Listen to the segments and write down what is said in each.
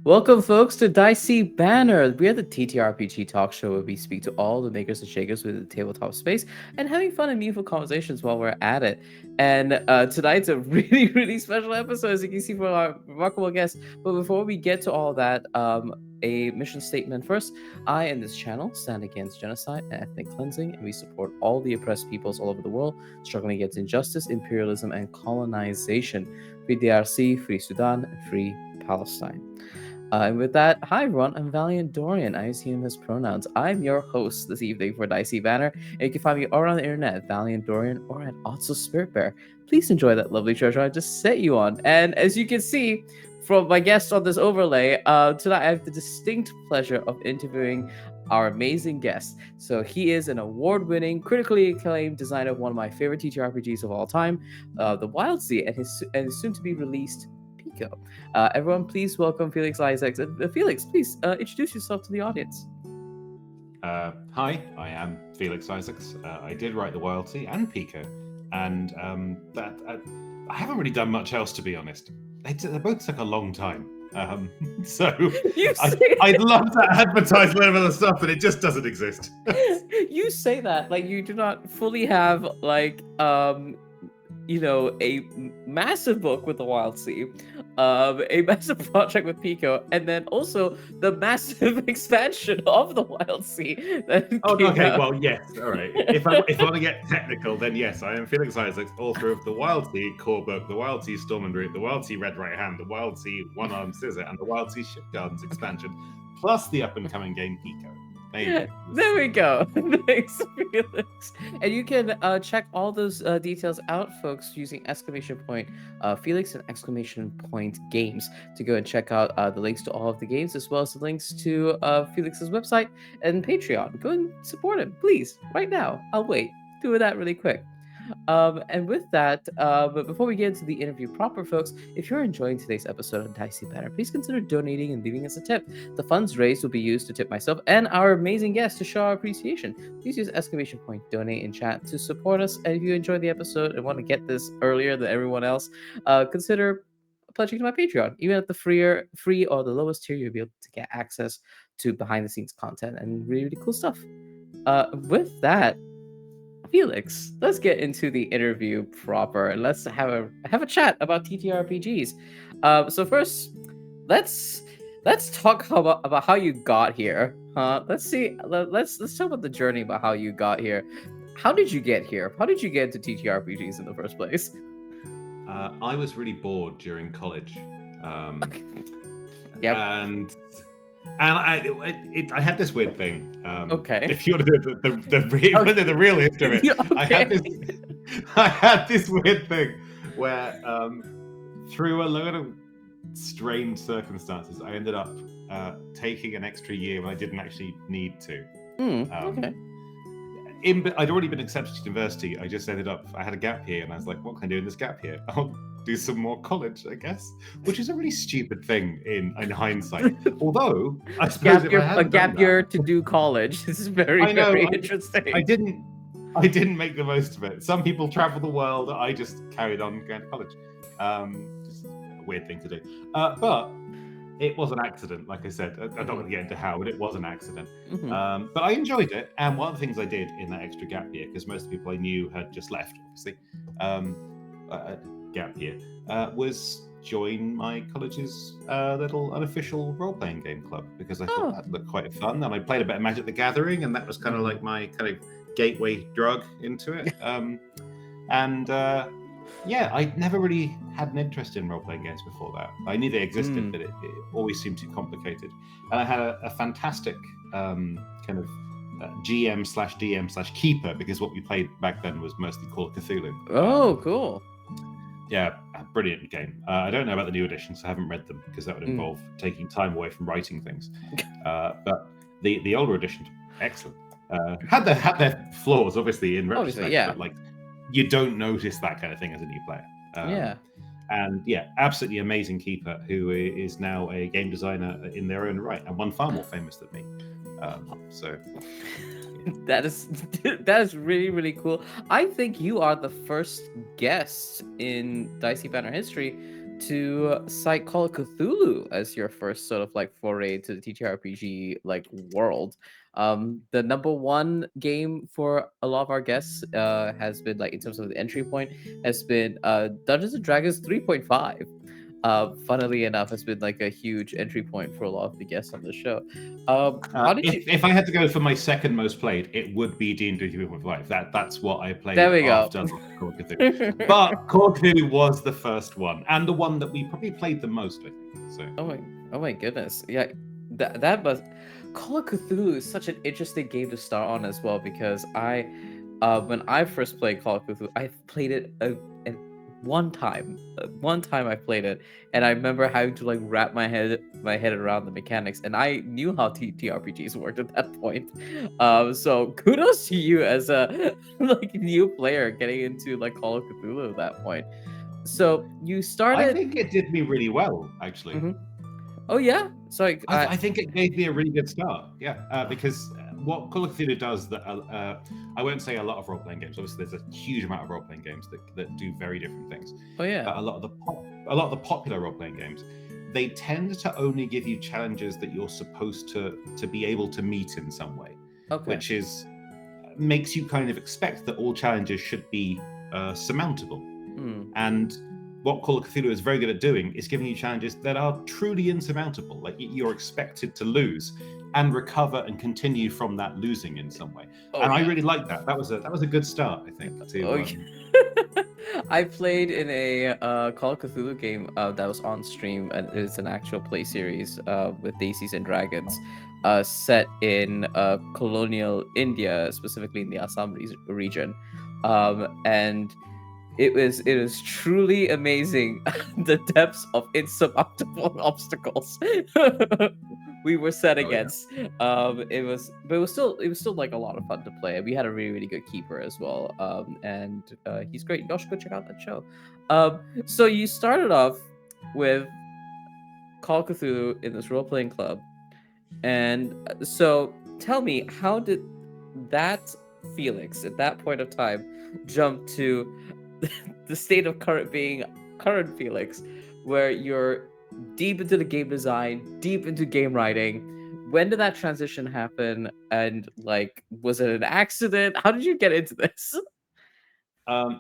Welcome, folks, to Dicey Banter. We are the TTRPG Talk Show where we speak to all the makers and shakers within the tabletop space and having fun and meaningful conversations while we're at it. And tonight's a really special episode, as you can see from our remarkable guests. But before we get to all that, a mission statement first. I and this channel stand against genocide and ethnic cleansing, and we support all the oppressed peoples all over the world struggling against injustice, imperialism, and colonization. Free DRC, free Sudan, and free Palestine. And with that, hi everyone, I'm Valiant Dorian. I use he him as pronouns. I'm your host this evening for Dicey Banter, and you can find me all around the internet at Valiant Dorian or at Otso SpiritBear. Please enjoy that lovely treasure I just set you on. And as you can see from my guest on this overlay, tonight I have the distinct pleasure of interviewing our amazing guest. So he is an award-winning, critically acclaimed designer of one of my favorite TTRPGs of all time, the Wildsea, and his soon-to-be released Pico. Everyone, please welcome Felix Isaacs. Felix, please introduce yourself to the audience. Hi, I am Felix Isaacs. I did write the Wildsea and Pico, and I haven't really done much else, to be honest. They both took a long time. So I'd love to advertise a lot of other stuff, but it just doesn't exist. You say that like you do not fully have like a massive book with the Wildsea, a massive project with Pico, and then also the massive expansion of the Wildsea. Okay, well, yes, all right. If I want to get technical, then yes, I am Felix Isaacs, author of the Wildsea core book, the Wildsea Storm and Root, the Wildsea Red Right Hand, the Wildsea One Armed Scissor, and the Wildsea Ship Gardens expansion, plus the up-and-coming game Pico. There we go. Thanks, Felix. And you can check all those details out, folks, using Felix and Games to go and check out the links to all of the games, as well as the links to Felix's website and Patreon. Go and support him, please, right now. I'll wait. Do that really quick. And with that, but before we get into the interview proper, folks, if you're enjoying today's episode of Dicey Banter, please consider donating and leaving us a tip. The funds raised will be used to tip myself and our amazing guests to show our appreciation. Please use !donate in chat to support us. And if you enjoy the episode and want to get this earlier than everyone else, consider pledging to my Patreon. Even at the free or the lowest tier, you'll be able to get access to behind the scenes content and really cool stuff. With that, Felix, let's get into the interview proper and let's have a chat about TTRPGs. So first, let's talk about how you got here. Let's talk about the journey about how you got here. How did you get here? How did you get into TTRPGs in the first place? I was really bored during college. Yep. And I had this weird thing. Okay. If you want to do the real history of it, Yeah, okay. I had this weird thing where, through a load of strange circumstances, I ended up taking an extra year when I didn't actually need to. Okay. I'd already been accepted to university. I just ended up. I had a gap year, and I was like, "What can I do in this gap year? I'll do some more college, I guess." Which is a really stupid thing in hindsight. Although I suppose a gap year to do college. This is very interesting. I didn't make the most of it. Some people travel the world. I just carried on going to college. Just a weird thing to do. But it was an accident, like I said. I don't want to get into how, but it was an accident. Mm-hmm. But I enjoyed it. And one of the things I did in that extra gap year, because most of the people I knew had just left, obviously, gap year, was join my college's little unofficial role-playing game club, because I thought that looked quite fun. And I played a bit of Magic the Gathering, and that was kind of like my kind of gateway drug into it. Yeah, I never really had an interest in role-playing games before that. I knew they existed, but it always seemed too complicated. And I had a fantastic kind of GM/DM/keeper, because what we played back then was mostly Call of Cthulhu. Oh, cool. Yeah, a brilliant game. I don't know about the new editions. I haven't read them, because that would involve taking time away from writing things. But the older edition, excellent. Had their flaws, obviously, in retrospect. Yeah. But, like, you don't notice that kind of thing as a new player. And yeah, absolutely amazing keeper, who is now a game designer in their own right, and one far more famous than me. So that is really cool. I think you are the first guest in Dicey Banter history to cite Call of Cthulhu as your first sort of like foray to the TTRPG like world. The number one game for a lot of our guests has been like in terms of the entry point has been Dungeons and Dragons 3.5. Funnily enough, has been like a huge entry point for a lot of the guests on the show. How did you? If I had to go for my second most played, it would be D&D 3.5. That's what I played There we go. after Call of Cthulhu. But Call of Cthulhu was the first one, and the one that we probably played the most, I think. So. Oh my goodness, yeah, that was Call of Cthulhu is such an interesting game to start on as well because when I first played Call of Cthulhu, I played it one time. One time I played it, and I remember having to like wrap my head around the mechanics, and I knew how TTRPGs worked at that point. So kudos to you as a like new player getting into like Call of Cthulhu at that point. So you started. I think it did me really well, actually. Mm-hmm. Oh yeah, so I think it gave me a really good start. Yeah, because what Call of Cthulhu does that I won't say a lot of role-playing games. Obviously, there's a huge amount of role-playing games that do very different things. Oh yeah, but a lot of the popular role-playing games, they tend to only give you challenges that you're supposed to be able to meet in some way, which makes you kind of expect that all challenges should be surmountable. And what Call of Cthulhu is very good at doing is giving you challenges that are truly insurmountable. Like you're expected to lose and recover and continue from that losing in some way. I really like that. That was a good start, I think. I played in a Call of Cthulhu game that was on stream, and it's an actual play series with Daisies and Dragons, set in colonial India, specifically in the Assam region, and it was truly amazing the depths of insurmountable obstacles we were set against. It was still like a lot of fun to play. We had a really good keeper as well, and he's great. Y'all should go check out that show. So you started off with Call of Cthulhu in this role-playing club, and so tell me, how did that Felix at that point of time jump to the state of current Felix, where you're deep into the game design, deep into game writing? When did that transition happen? And like, was it an accident? How did you get into this?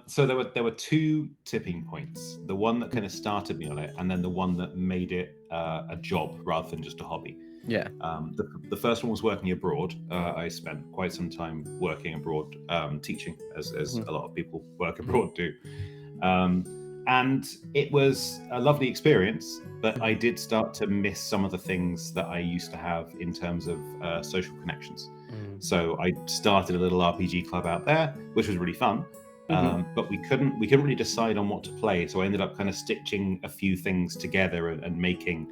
So there were two tipping points. The one that kind of started me on it, and then the one that made it a job rather than just a hobby. Yeah. The first one was working abroad. I spent quite some time working abroad, teaching, as a lot of people work abroad do. And it was a lovely experience, but I did start to miss some of the things that I used to have in terms of social connections. So I started a little RPG club out there, which was really fun. But we couldn't really decide on what to play. So I ended up kind of stitching a few things together and making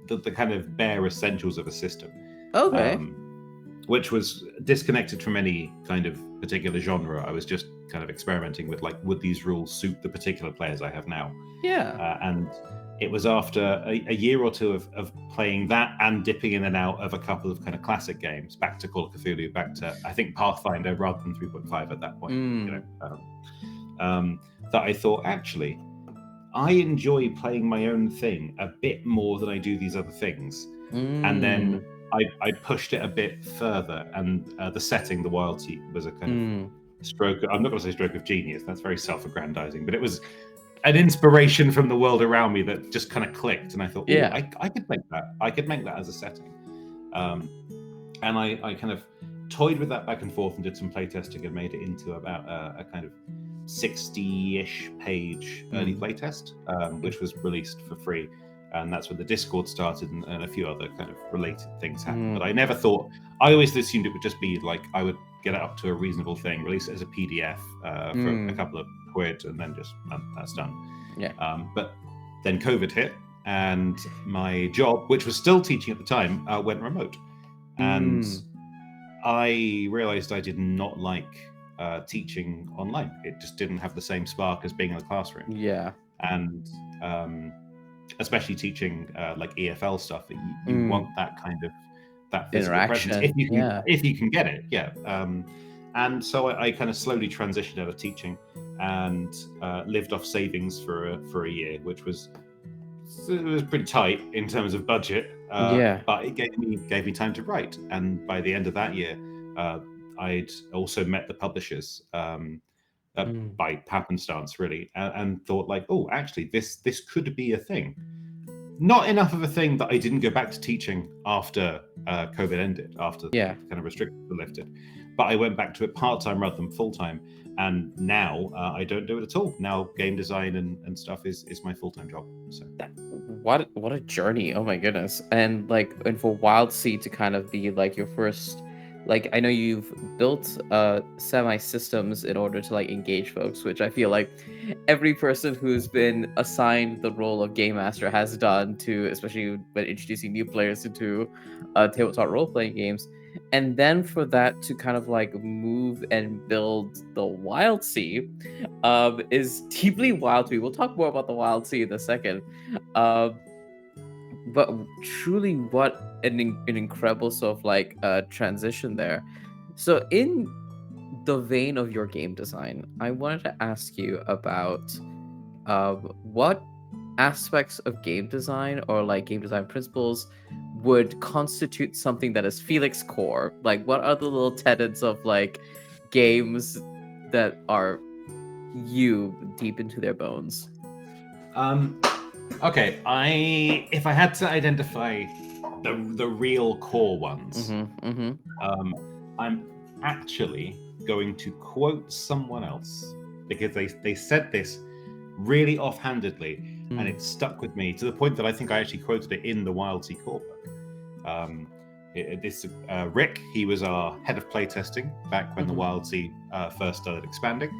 the kind of bare essentials of a system. Which was disconnected from any kind of particular genre. I was just kind of experimenting with like, would these rules suit the particular players I have now? Yeah. And it was after a year or two of playing that and dipping in and out of a couple of kind of classic games, back to Call of Cthulhu, back to, I think, Pathfinder rather than 3.5 at that point, that I thought, actually, I enjoy playing my own thing a bit more than I do these other things. And then I pushed it a bit further, and the setting, the Wildsea, was a kind of stroke. I'm not going to say stroke of genius. That's very self-aggrandizing, but it was an inspiration from the world around me that just kind of clicked, and I thought, I could make that. I could make that as a setting. And I kind of toyed with that back and forth and did some playtesting and made it into about a kind of 60-ish page early playtest, which was released for free. And that's when the Discord started and a few other kind of related things happened. But I never thought, I always assumed it would just be like, I would get it up to a reasonable thing, release it as a PDF for a couple of quid, and then just, that's done. Yeah. But then COVID hit, and my job, which was still teaching at the time, went remote. And I realized I did not like teaching online. It just didn't have the same spark as being in the classroom. Yeah. And especially teaching like EFL stuff, that you want that kind of that physical interaction presence if you can get it. And so I kind of slowly transitioned out of teaching and lived off savings for a year, which was pretty tight in terms of budget, Yeah. but it gave me time to write. And by the end of that year, I'd also met the publishers by happenstance, really, and thought like, oh, actually, this could be a thing. Not enough of a thing that I didn't go back to teaching after COVID ended, after Yeah. kind of restrictions were lifted. But I went back to it part-time rather than full-time. And now I don't do it at all. Now game design and stuff is my full-time job. So What a journey. Oh my goodness. And for Wildsea to kind of be like your first, like, I know you've built semi systems in order to like engage folks, which I feel like every person who's been assigned the role of game master has done, to especially when introducing new players into tabletop role-playing games. And then for that to kind of like move and build the Wildsea is deeply wild to me. We'll talk more about the Wildsea in a second. But truly, what an incredible sort of like transition there. So in the vein of your game design, I wanted to ask you about what aspects of game design or like game design principles would constitute something that is Felix core. Like, what are the little tenets of like games that are you deep into their bones? Okay, if I had to identify the real core ones, I'm actually going to quote someone else, because they said this really offhandedly, and it stuck with me to the point that I think I actually quoted it in the Wildsea core book. Rick, he was our head of playtesting back when the Wildsea first started expanding.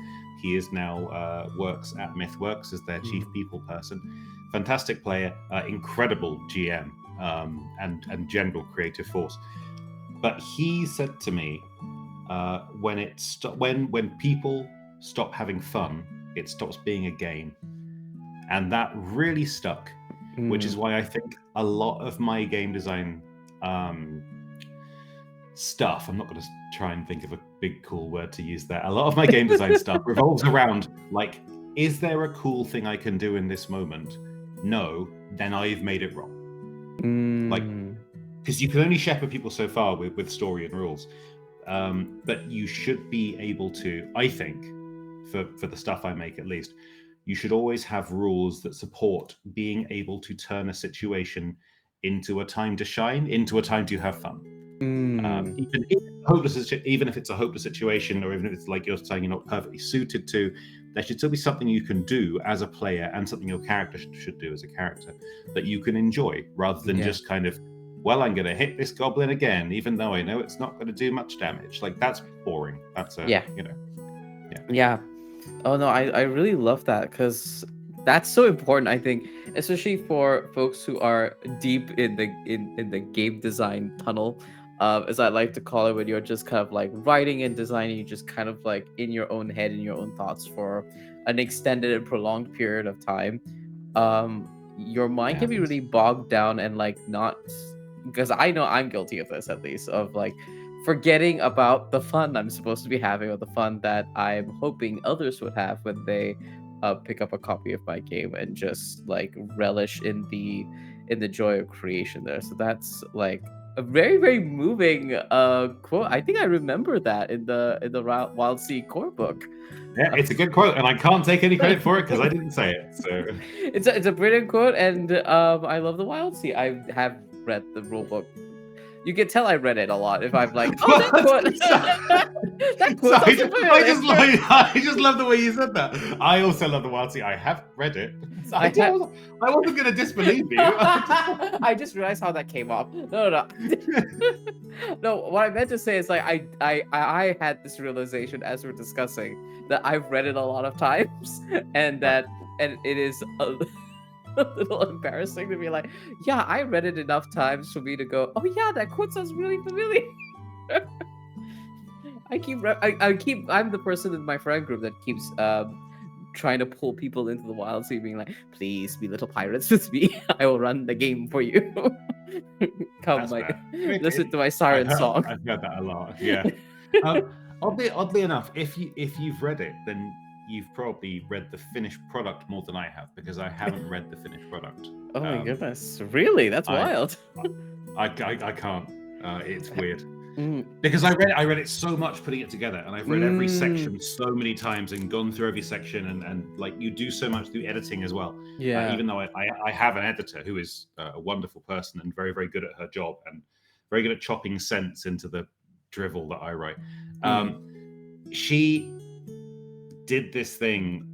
He is now works at Mythworks as their chief people person. Fantastic player, incredible GM, and general creative force. But he said to me, when people stop having fun, it stops being a game. And that really stuck, which is why I think a lot of my game design stuff, I'm not going to try and think of a big cool word to use there. A lot of my game design stuff revolves around like, is there a cool thing I can do in this moment? No, then I've made it wrong. Like, because you can only shepherd people so far with story and rules. But you should be able to, I think, for the stuff I make at least, you should always have rules that support being able to turn a situation into a time to shine, into a time to have fun. Even if it's a hopeless situation, or even if it's like you're saying you're not perfectly suited to, there should still be something you can do as a player and something your character should do as a character that you can enjoy, rather than just kind of, well, I'm going to hit this goblin again, even though I know it's not going to do much damage. Like, that's boring. That's Yeah. Oh no, I really love that, because that's so important, I think, especially for folks who are deep in the game design tunnel, as I like to call it, when you're just kind of like writing and designing, you just kind of like in your own head, in your own thoughts for an extended and prolonged period of time. Your mind can be really bogged down and like not, because I know I'm guilty of this, at least, of like forgetting about the fun I'm supposed to be having, or the fun that I'm hoping others would have when they pick up a copy of my game, and just like relish in the joy of creation there. So that's like a very, very moving quote. I think I remember that in the Wildsea core book. Yeah, it's a good quote, and I can't take any credit for it because I didn't say it. So it's a brilliant quote, and I love the Wildsea. I have read the rule book. You can tell I read it a lot if I'm like, oh, that quote. That quote. I just love the way you said that. I also love the Wildsea. I have read it. I wasn't going to disbelieve you. I just realized how that came up. No. No, what I meant to say is like I had this realization as we're discussing that I've read it a lot of times, and it is a little embarrassing to be like, yeah, I read it enough times for me to go, oh yeah, that quote sounds really familiar. I'm the person in my friend group that keeps trying to pull people into the Wildsea, being like, please be little pirates with me. I will run the game for you. Come, That's like, bad. listen to my siren song. I've heard that a lot. Yeah. Oddly enough, if you've read it, then you've probably read the finished product more than I have, because I haven't read the finished product. Oh my goodness, really? That's I wild. I can't. It's weird. Mm, Because I read it so much putting it together, and I've read every section so many times and gone through every section, and like you do so much through editing as well. yeah. Even though I have an editor who is a wonderful person and very, very good at her job and very good at chopping sense into the drivel that I write. She did this thing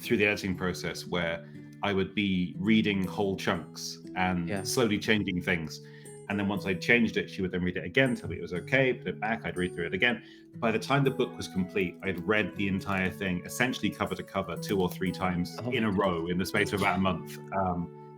through the editing process where I would be reading whole chunks and slowly changing things. And then once I'd changed it, she would then read it again, tell me it was okay, put it back, I'd read through it again. By the time the book was complete, I'd read the entire thing, essentially cover to cover, 2 or 3 times in a row in the space of about a month.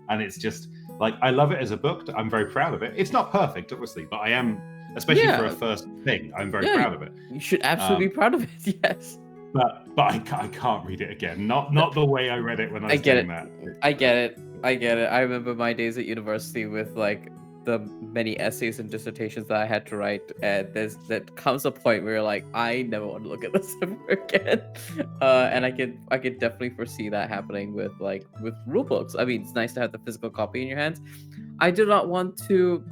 And it's just, like, I love it as a book. I'm very proud of it. It's not perfect, obviously, but I am, especially for a first thing, I'm very proud of it. You should absolutely be proud of it, yes. But I can't read it again. Not the way I read it when I was doing that. I get it. I remember my days at university with like the many essays and dissertations that I had to write, and that comes a point where you're like, I never want to look at this ever again. And I could definitely foresee that happening with rule books. I mean, it's nice to have the physical copy in your hands. I do not want to,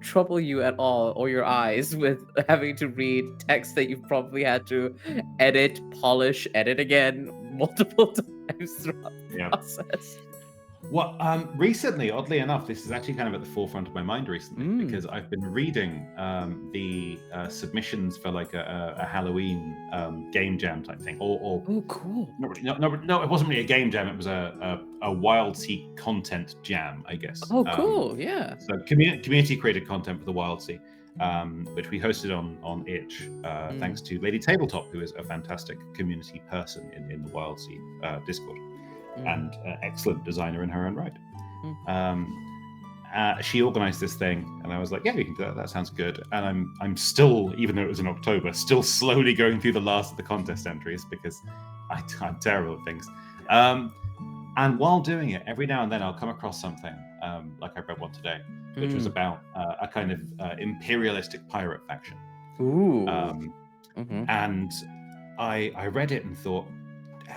trouble you at all, or your eyes, with having to read text that you've probably had to edit, polish, edit again multiple times throughout the process. Well, recently, oddly enough, this is actually kind of at the forefront of my mind recently, because I've been reading the submissions for like a Halloween game jam type thing. Or oh, cool. No, it wasn't really a game jam. It was a Wildsea content jam, I guess. Oh, cool. Yeah. So community created content for the Wildsea, which we hosted on Itch, thanks to Lady Tabletop, who is a fantastic community person in the Wildsea Discord. And excellent designer in her own right. She organized this thing, and I was like, yeah, we can do that. That sounds good. And I'm still, even though it was in October, still slowly going through the last of the contest entries, because I'm terrible at things. And while doing it, every now and then I'll come across something, like I read one today, which was about a kind of imperialistic pirate faction. Ooh. And I read it and thought,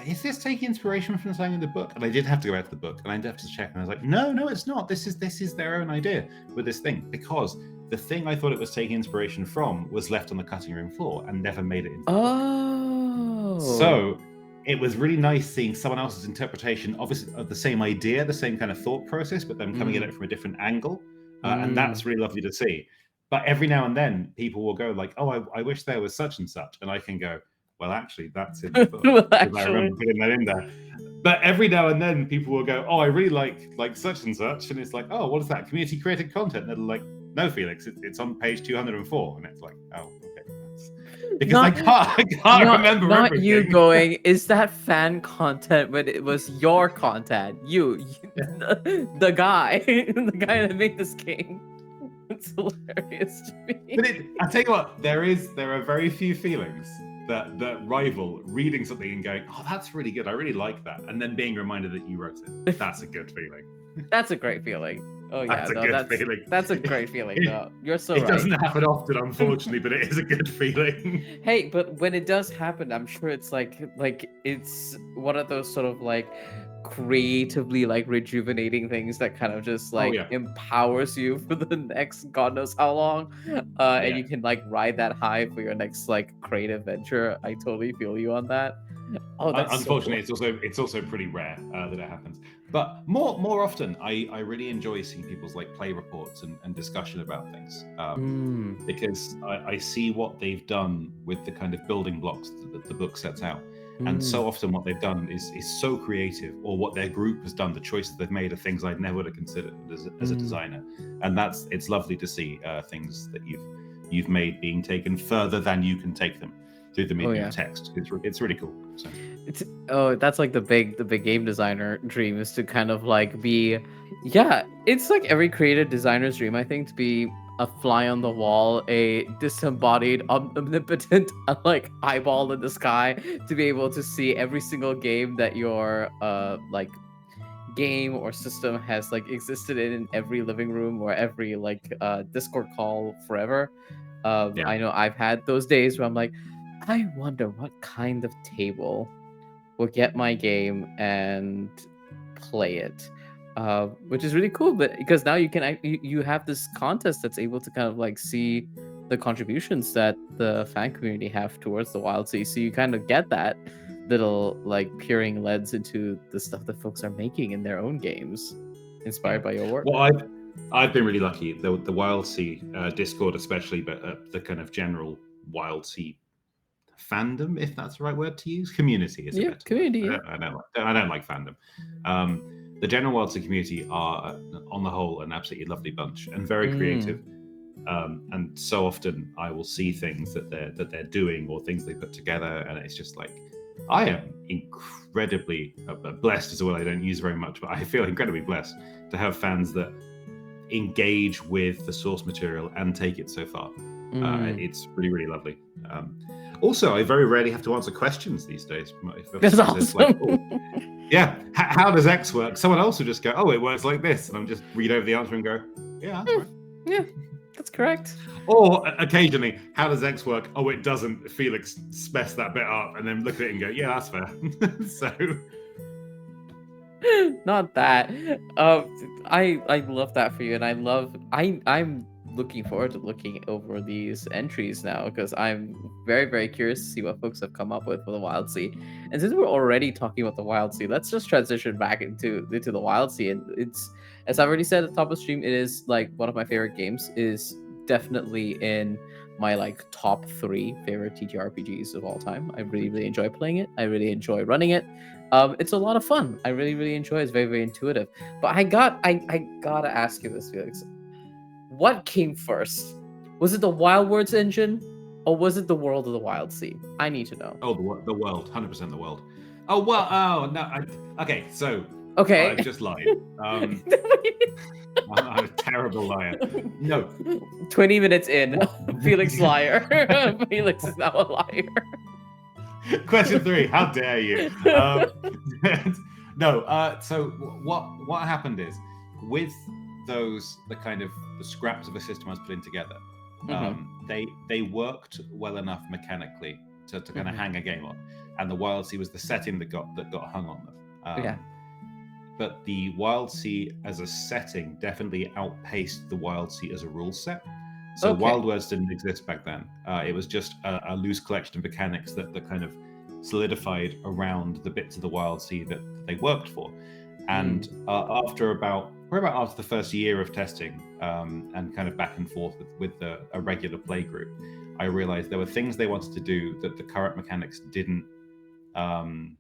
is this taking inspiration from something in the book? And I did have to go back to the book, and I did have to check, and I was like, no, it's not. This is their own idea with this thing, because the thing I thought it was taking inspiration from was left on the cutting room floor and never made it into the book. So it was really nice seeing someone else's interpretation, obviously, of the same idea, the same kind of thought process, but them coming at it from a different angle. And that's really lovely to see. But every now and then people will go like, oh, I wish there was such and such. And I can go, well, actually, that's in the book. I remember putting that in there. But every now and then people will go, oh, I really like such and such. And it's like, oh, what is that? Community created content. And they're like, no, Felix, it's on page 204. And it's like, oh, okay. Because I can't remember not everything. You going, is that fan content when it was your content? The guy that made this game. It's hilarious to me. But I tell you what, there are very few feelings that rival reading something and going, oh, that's really good, I really like that, and then being reminded that you wrote it. That's a good feeling. That's a great feeling. Oh yeah, feeling. That's a great feeling. No, you're so right. It doesn't happen often, unfortunately, but it is a good feeling. Hey, but when it does happen, I'm sure it's like it's one of those sort of like creatively like rejuvenating things that kind of just like empowers you for the next God knows how long, and you can like ride that high for your next like creative venture. I totally feel you on that. Oh, that's unfortunately, so cool. it's also pretty rare that it happens. But more often, I really enjoy seeing people's like play reports and discussion about things, because I see what they've done with the kind of building blocks that the book sets out. And so often what they've done is so creative, or what their group has done, the choices they've made are things I'd never would have considered as a designer. And it's lovely to see things that you've made being taken further than you can take them through the medium of text. It's really cool. So. That's like the big game designer dream, is to kind of like be, it's like every creative designer's dream, I think, to be a fly on the wall, a disembodied, omnipotent, like eyeball in the sky, to be able to see every single game that your like game or system has like existed in every living room or every like Discord call forever. Yeah. I know I've had those days where I'm like, I wonder what kind of table will get my game and play it, which is really cool. But because now you have this contest that's able to kind of like see the contributions that the fan community have towards the Wildsea, so you kind of get that little like peering lens into the stuff that folks are making in their own games, inspired by your work. Well, I've been really lucky. The Wildsea Discord, especially, but the kind of general Wildsea fandom, if that's the right word to use, community is a better community. word. I don't like fandom. The general Wildsea community are, on the whole, an absolutely lovely bunch and very creative. And so often I will see things that they're doing or things they put together, and it's just like, I am incredibly blessed, as well. I don't use very much, but I feel incredibly blessed to have fans that engage with the source material and take it so far. It's really, really lovely. Also, I very rarely have to answer questions these days. That's awesome. Like, yeah, how does X work? Someone else will just go, oh, it works like this. And I'm just read over the answer and go, yeah, that's right. Yeah, that's correct. Or occasionally, how does X work? Oh, it doesn't. Felix mess that bit up, and then look at it and go, yeah, that's fair. So, not that. I love that for you, and I'm looking forward to looking over these entries now, because I'm very, very curious to see what folks have come up with for the Wildsea. And since we're already talking about the Wildsea, let's just transition back into the Wildsea. And it's, as I've already said at the top of the stream, it is like one of my favorite games. Is definitely in my like top 3 favorite TTRPGs of all time. I really, really enjoy playing it. I really enjoy running it. It's a lot of fun. I really, really enjoy it. It's very, very intuitive. But I gotta ask you this, Felix. What came first? Was it the Wild Words engine, or was it the world of the Wildsea? I need to know. Oh, the world, 100% the world. Oh well, oh no. Okay, so okay, I've just lied. I'm a terrible liar. No. 20 minutes in, Felix liar. Felix is now a liar. Question 3. How dare you? No. So what happened is, with the kind of the scraps of a system I was putting together, they worked well enough mechanically to kind of hang a game on, and the Wildsea was the setting that got hung on them. But the Wildsea as a setting definitely outpaced the Wildsea as a rule set. So Wild Words didn't exist back then. It was just a loose collection of mechanics that kind of solidified around the bits of the Wildsea that they worked for. And after the first year of testing and kind of back and forth with a regular play group, I realized there were things they wanted to do that the current mechanics didn't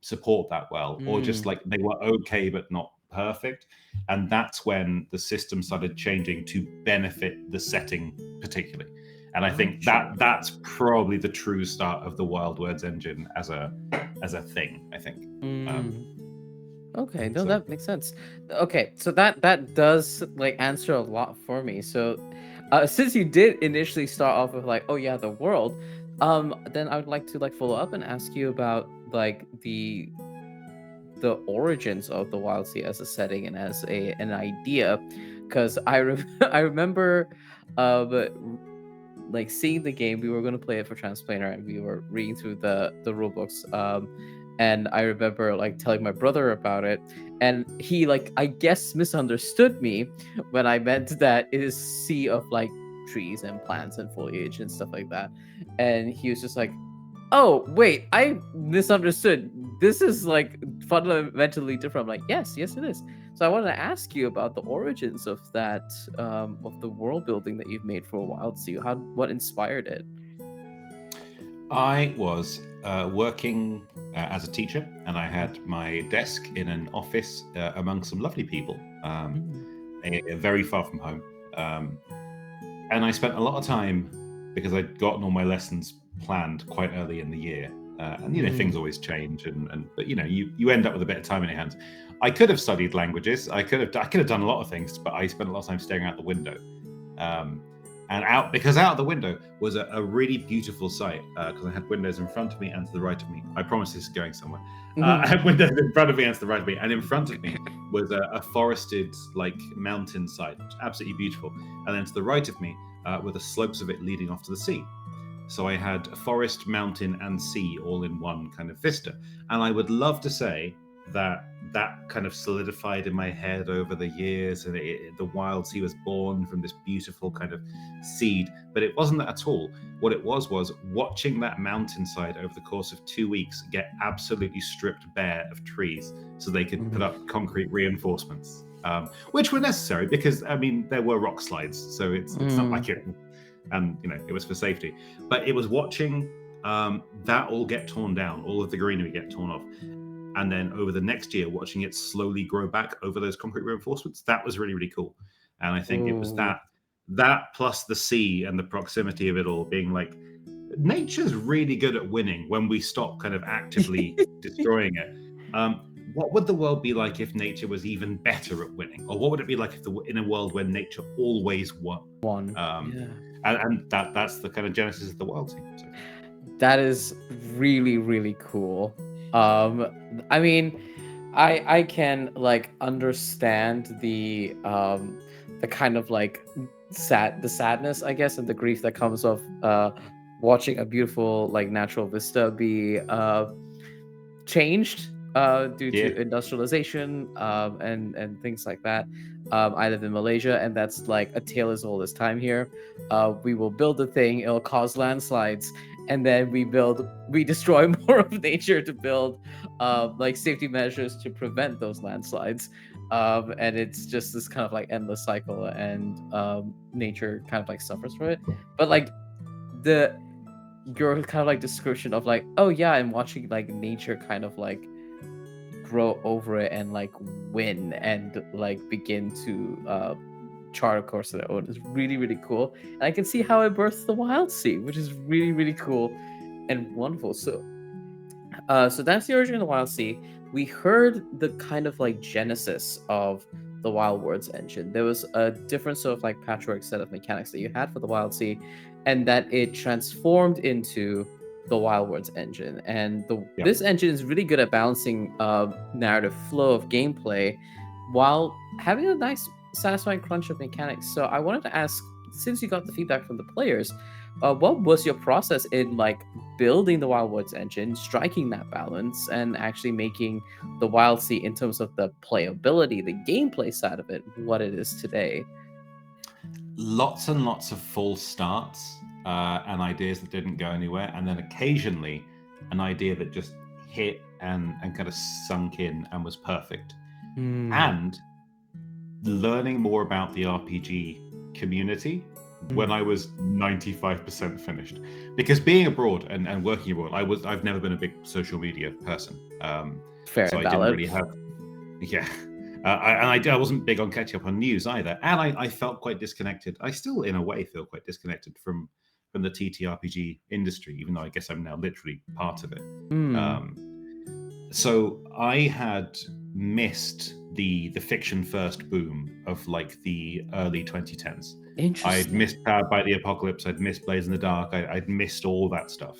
support that well, or just like they were okay but not perfect. And that's when the system started changing to benefit the setting particularly. And I think that's probably the true start of the Wild Words engine as a thing, I think. Okay, no, that makes sense. Okay, so that does like answer a lot for me. So since you did initially start off with like, oh yeah, the world, then I would like to like follow up and ask you about like the origins of the Wildsea as a setting and as an idea, because I remember like seeing the game. We were going to play it for Transplaner, and we were reading through the rule books, and I remember like telling my brother about it, and he like, I guess, misunderstood me when I meant that it is sea of like trees and plants and foliage and stuff like that. And he was just like, oh wait, I misunderstood. This is like fundamentally different. I'm like, yes it is. So I wanted to ask you about the origins of that, of the world building that you've made for Wildsea. What inspired it? I was working as a teacher, and I had my desk in an office among some lovely people, very far from home. And I spent a lot of time, because I'd gotten all my lessons planned quite early in the year. And things always change, but you end up with a bit of time in your hands. I could have studied languages. I could have done a lot of things, but I spent a lot of time staring out the window. And out of the window was a really beautiful sight, because I had windows in front of me and to the right of me. I promise this is going somewhere. I had windows in front of me and to the right of me, and in front of me was a forested like mountainside, absolutely beautiful. And then to the right of me, with the slopes of it leading off to the sea. So I had forest, mountain, and sea all in one kind of vista. And I would love to say that kind of solidified in my head over the years, and the Wildsea was born from this beautiful kind of seed. But it wasn't that at all. What it was watching that mountainside over the course of 2 weeks get absolutely stripped bare of trees so they could put up concrete reinforcements, which were necessary because, I mean, there were rock slides. So it's not like it... And, it was for safety. But it was watching that all get torn down, all of the greenery get torn off. And then over the next year, watching it slowly grow back over those concrete reinforcements, that was really, really cool. And I think it was that plus the sea and the proximity of it all being like, nature's really good at winning when we stop kind of actively destroying it. What would the world be like if nature was even better at winning? Or what would it be like if in a world where nature always won? And that's the kind of genesis of the Wildsea. So. That is really, really cool. I mean, I can like understand the kind of like the sadness, I guess, and the grief that comes of watching a beautiful like natural vista be changed due to industrialization and things like that. I live in Malaysia, and that's like a tale as old as time here. We will build a thing, it'll cause landslides, and then we destroy more of nature to build like safety measures to prevent those landslides. And it's just this kind of like endless cycle, and nature kind of like suffers from it. But like your kind of like description of like, oh yeah, I'm watching like nature kind of like grow over it and like win and like begin to chart a course of their own is really, really cool. And I can see how it births the Wildsea, which is really, really cool and wonderful. So that's the origin of the Wildsea. We heard the kind of like genesis of the Wild Words engine. There was a different sort of like patchwork set of mechanics that you had for the Wildsea, and that it transformed into the Wild Words engine. And this engine is really good at balancing narrative flow of gameplay while having a nice satisfying crunch of mechanics. So I wanted to ask, since you got the feedback from the players, what was your process in like building the Wild Words engine, striking that balance, and actually making the Wildsea in terms of the playability, the gameplay side of it, what it is today? Lots and lots of false starts and ideas that didn't go anywhere, and then occasionally an idea that just hit and kind of sunk in and was perfect. And learning more about the RPG community when I was 95% finished, because being abroad and working abroad, I've never been a big social media person. Fair, so valid. I didn't really have, I wasn't big on catching up on news either, and I felt quite disconnected. I still, in a way, feel quite disconnected from the TTRPG industry, even though I guess I'm now literally part of it. So I had missed the fiction first boom of like the early 2010s. I'd missed Powered by the Apocalypse. I'd missed Blaze in the Dark. I'd missed all that stuff.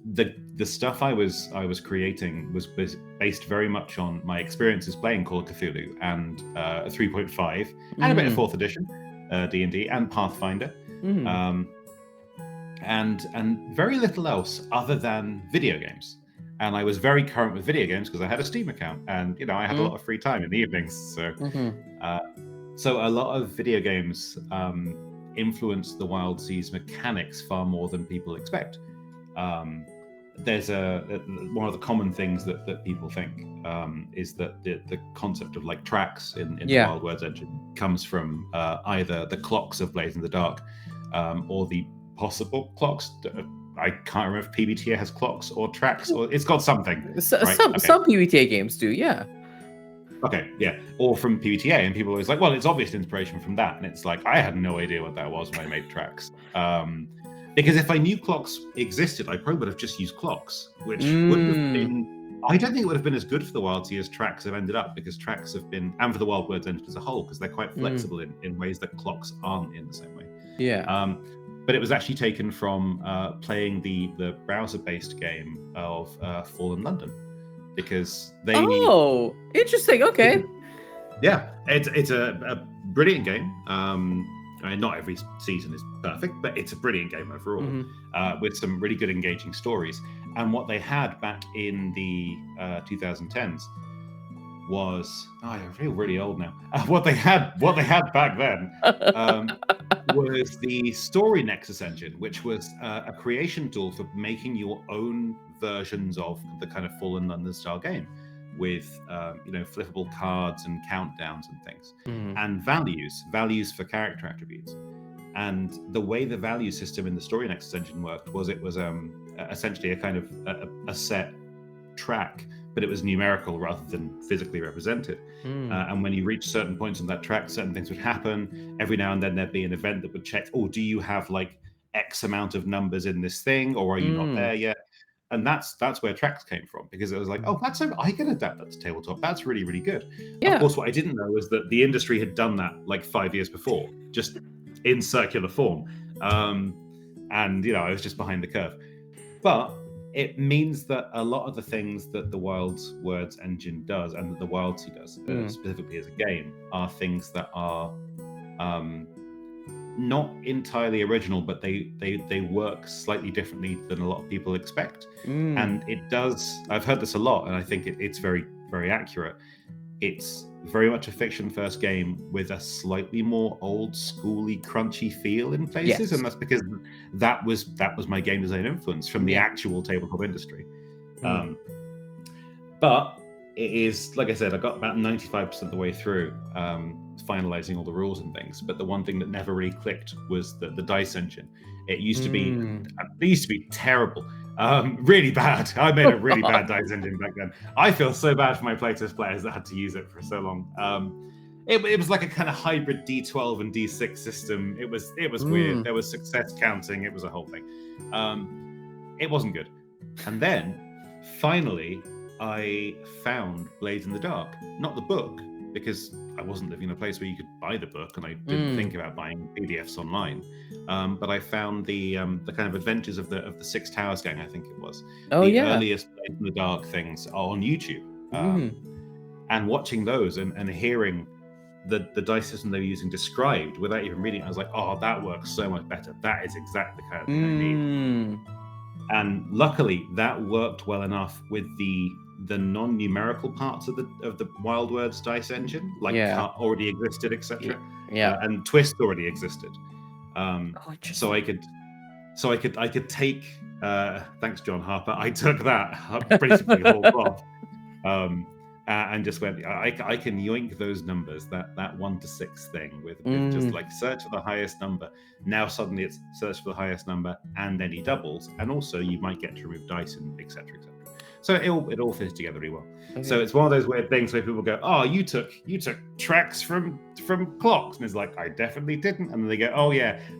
The stuff I was creating was based very much on my experiences playing Call of Cthulhu and 3.5 and a bit of 4th edition D&D and Pathfinder, and very little else other than video games. And I was very current with video games because I had a Steam account, and I had a lot of free time in the evenings. So, so a lot of video games influenced the Wildsea's mechanics far more than people expect. There's one of the common things that people think is that the concept of like tracks in the Wild Words engine comes from either the clocks of Blaze in the Dark or the possible clocks. I can't remember if PBTA has clocks or tracks, or it's got something. Right? Some PBTA games do, yeah. Okay, yeah. Or from PBTA, and people are always like, well, it's obvious inspiration from that. And it's like, I had no idea what that was when I made tracks. Because if I knew clocks existed, I probably would have just used clocks, which wouldn't have been... I don't think it would have been as good for the Wildsea as tracks have ended up, because tracks have been... And for the Wild Words engine as a whole, because they're quite flexible in ways that clocks aren't in the same way. Yeah. But it was actually taken from playing the browser-based game of Fallen London, because they... Oh, interesting. Okay. Yeah, it's a brilliant game. I mean, not every season is perfect, but it's a brilliant game overall, with some really good engaging stories. And what they had back in the 2010s was, I feel really old now. What they had back then was the Story Nexus engine, which was a creation tool for making your own versions of the kind of full and London style game, with flippable cards and countdowns and things, and values for character attributes. And the way the value system in the Story Nexus engine worked was it was essentially a kind of a set track, but it was numerical rather than physically represented. And when you reach certain points on that track, certain things would happen. Every now and then there'd be an event that would check, do you have like X amount of numbers in this thing, or are you not there yet? And that's where tracks came from, because it was like, I can adapt that to tabletop. That's really, really good. Of course, what I didn't know was that the industry had done that like 5 years before, just in circular form. And I was just behind the curve. But it means that a lot of the things that the Words engine does, and that the Wildsea does, specifically as a game, are things that are not entirely original, but they work slightly differently than a lot of people expect. And it does. I've heard this a lot, and I think it's very, very accurate. It's very much a fiction-first game with a slightly more old-schooly, crunchy feel in places, and that's because that was my game design influence from the actual tabletop industry. But it is, like I said, I got about 95% of the way through, finalizing all the rules and things. But the one thing that never really clicked was the dice engine. It used to be terrible. Really bad. I made a really bad dice engine back then. I feel so bad for my playtest players that had to use it for so long. It was like a kind of hybrid D12 and D6 system. It was weird. There was success counting. It was a whole thing. It wasn't good. And then finally I found Blades in the Dark. Not the book, because I wasn't living in a place where you could buy the book, and I didn't think about buying PDFs online. But I found the kind of adventures of the Six Towers gang, I think it was. Earliest Blades in the Dark things are on YouTube. And watching those and hearing the dice system they were using described without even reading it, I was like, that works so much better. That is exactly the kind of thing I need. And luckily, that worked well enough with the non-numerical parts of the Wild Words dice engine, like already existed, etc. And Twist already existed. So I could take. Thanks, John Harper. I took that basically whole cloth, and just went. I can yoink those numbers, that 1 to 6 thing with just like search for the highest number. Now suddenly it's search for the highest number and any doubles, and also you might get to remove dice and etc. etc. So it all fits together really well. So it's one of those weird things where people go, you took tracks from clocks, and it's like, I definitely didn't. And then they go,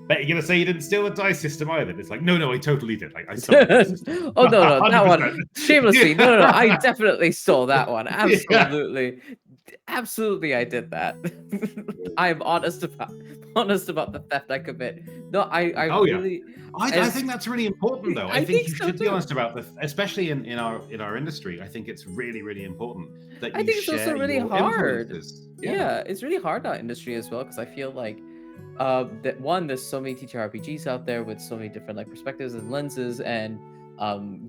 but you're gonna say you didn't steal the dice system either? And it's like, no, I totally did. I stole the dice system. No, that one shamelessly. No, I definitely stole that one. Absolutely. Absolutely, I did that. I'm honest about the theft I commit. No, I really. I think that's really important, though. I think you should be honest about this, especially in our industry. I think it's really, really important that you share. I think it's also really hard. It's really hard in our industry as well, because I feel like that one, there's so many TTRPGs out there with so many different like perspectives and lenses and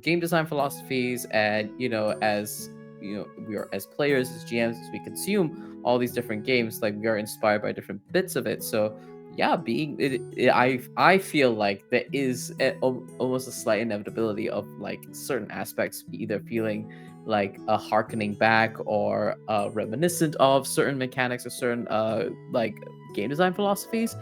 game design philosophies, and as we are, as players, as GMs, as we consume all these different games, like we are inspired by different bits of it. So I feel like there is almost a slight inevitability of like certain aspects either feeling like a harkening back or reminiscent of certain mechanics or certain like game design philosophies,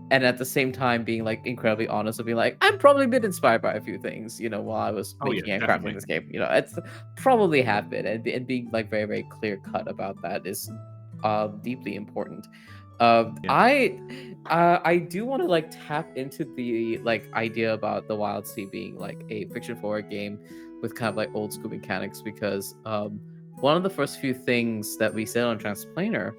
and at the same time being like incredibly honest of being like, I'm probably been inspired by a few things, while I was making and crafting this game. It's probably have been, and being like very, very clear cut about that is deeply important. I do want to like tap into the like idea about the Wildsea being like a fiction forward game with kind of like old school mechanics, because one of the first few things that we said on Transplanar,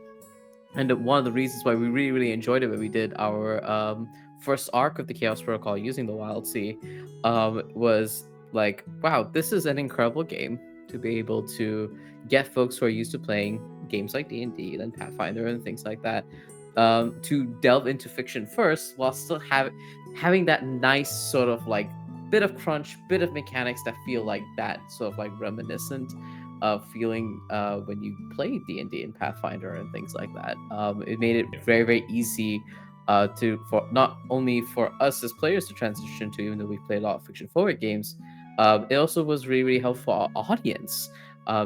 and one of the reasons why we really, really enjoyed it when we did our first arc of the Chaos Protocol using the Wildsea, was like, wow, this is an incredible game to be able to get folks who are used to playing games like D&D and Pathfinder and things like that to delve into fiction first, while still having that nice sort of like bit of crunch, bit of mechanics that feel like that sort of like reminiscent of feeling when you play D&D and Pathfinder and things like that. It made it very, very easy for not only for us as players to transition to, even though we play a lot of fiction forward games. It also was really, really helpful for our audience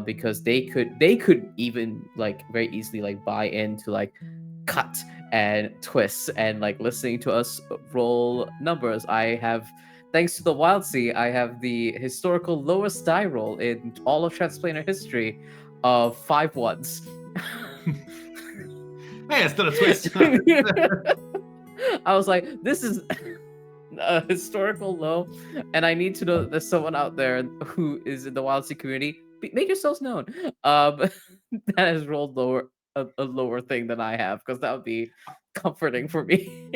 because they could even like very easily like buy into like cut and twists and like listening to us roll numbers. Thanks to the Wildsea, I have the historical lowest die roll in all of Transplanar history of 5 ones. Hey, it's not a twist. I was like, this is a historical low, and I need to know there's someone out there who is in the Wildsea community. Make yourselves known. That has rolled a lower thing than I have, because that would be comforting for me.